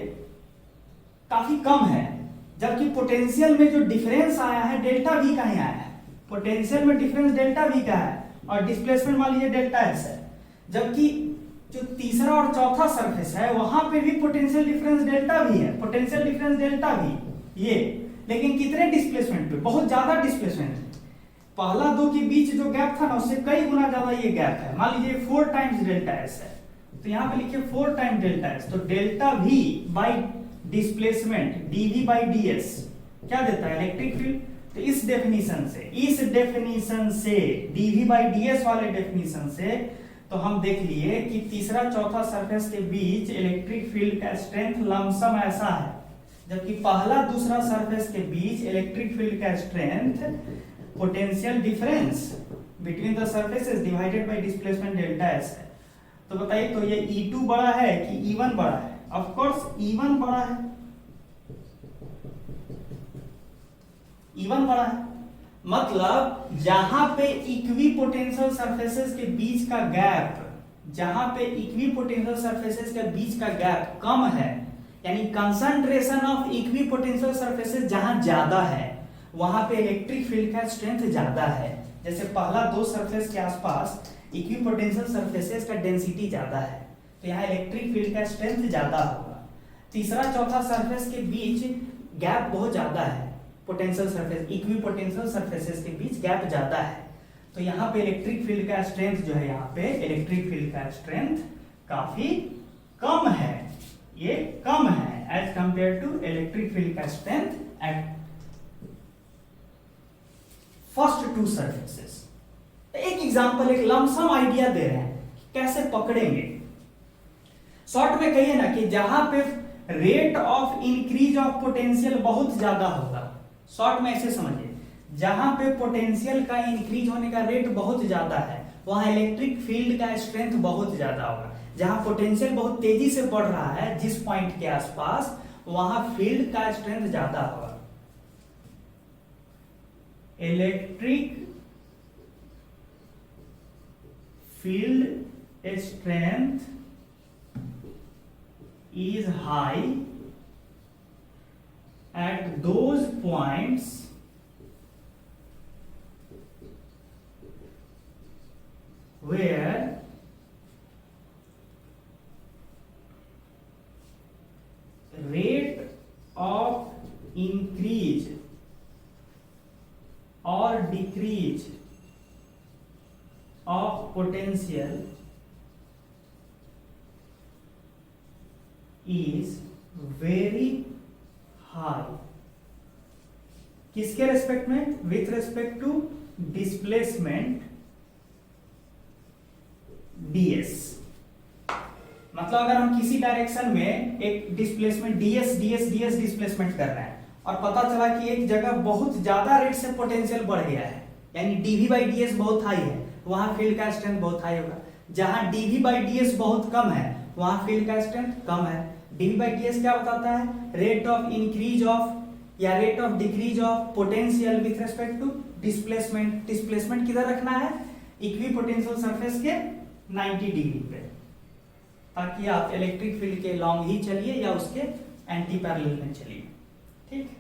काफी कम है, जबकि पोटेंशियल में जो डिफरेंस आया है डेल्टा v का ही आया है। पोटेंशियल में डिफरेंस डेल्टा v का है और डिस्प्लेसमेंट मान लीजिए डेल्टा x है, जबकि जो तीसरा और चौथा सरफेस है वहां पे भी पोटेंशियल डिफरेंस डेल्टा v है, पोटेंशियल डिफरेंस डेल्टा v ये, लेकिन कितने डिस्प्लेसमेंट पे, बहुत ज्यादा डिस्प्लेसमेंट है। पहला दो के बीच जो गैप था ना उससे कई गुना ज्यादा ये गैप है, मान लीजिए 4 टाइम्स डेल्टा s है, तो यहां पे लिखिए 4 टाइम डेल्टा s, तो delta v by displacement dv by ds क्या देता है, इलेक्ट्रिक फील्ड। तो इस डेफिनेशन से dv बाई ds वाले डेफिनेशन से तो हम देख लिए कि तीसरा चौथा सरफेस के बीच इलेक्ट्रिक फील्ड का स्ट्रेंथ लमसम ऐसा है, जबकि पहला दूसरा सरफेस के बीच इलेक्ट्रिक फील्ड का strength potential difference between the surfaces divided by displacement delta S है। तो बताइए, तो ये E2 बड़ा है कि E1 बड़ा है? ऑफ कोर्स E1 बड़ा है, E1 बड़ा है। मतलब जहां पे इक्वी पोटेंशियल सरफेसेस के बीच का गैप, जहां पे इक्वी पोटेंशियल सरफेसेस के बीच का गैप कम है, यानी concentration of equi potential surfaces जहां ज्यादा है, वहां पे इलेक्ट्रिक फील्ड का स्ट्रेंथ ज्यादा है। जैसे पहला दो सरफेस के आसपास इक्वी पोटेंशियल सरफेसेस का डेंसिटी ज्यादा है, तो यहाँ इलेक्ट्रिक फील्ड का स्ट्रेंथ ज्यादा होगा। तीसरा चौथा सरफेस के बीच गैप बहुत ज्यादा है, potential surface, equi potential surfaces के बीच गैप ज्यादा है, तो यहाँ पे इलेक्ट्रिक फील्ड का स्ट्रेंथ जो है, यहाँ पे इलेक्ट्रिक फील्ड का स्ट्रेंथ काफी कम है, ये कम है as compare to electric field का strength at first two surfaces. एक एग्जांपल, एक लमसम आइडिया दे रहे हैं कैसे पकड़ेंगे। शॉर्ट में कहिए ना कि जहां पे rate of increase of potential बहुत ज्यादा होगा, शॉर्ट में ऐसे समझिए, जहां पे पोटेंशियल का इंक्रीज होने का रेट बहुत ज्यादा है, वहां इलेक्ट्रिक फील्ड का स्ट्रेंथ बहुत ज्यादा होगा। जहां पोटेंशियल बहुत तेजी से बढ़ रहा है जिस पॉइंट के आसपास, वहां फील्ड का स्ट्रेंथ ज्यादा होगा। Electric field strength is high at those points where rate of increase or decrease of potential is very high। किसके रेस्पेक्ट में? With respect to displacement ds। मतलब अगर हम किसी डायरेक्शन में एक डिस्प्लेसमेंट ds डिस्प्लेसमेंट कर रहे हैं और पता चला कि एक जगह बहुत ज्यादा रेट से पोटेंशियल बढ़ गया है, यानी dv/ds बहुत हाई है, वहां फील्ड का स्ट्रेंथ बहुत हाई होगा। जहां dv/ds बहुत कम है, वहां फील्ड का स्ट्रेंथ कम है। dv/ds क्या बताता है? रेट ऑफ इंक्रीज ऑफ या rate of decrease of potential with respect to displacement. Displacement किधर रखना है? इक्वी पोटेंशियल सरफेस के 90 डिग्री पे, ताकि आप इलेक्ट्रिक फील्ड के लॉन्ग ही चलिए या उसके एंटी पैरेलल में चलिए। ठीक है।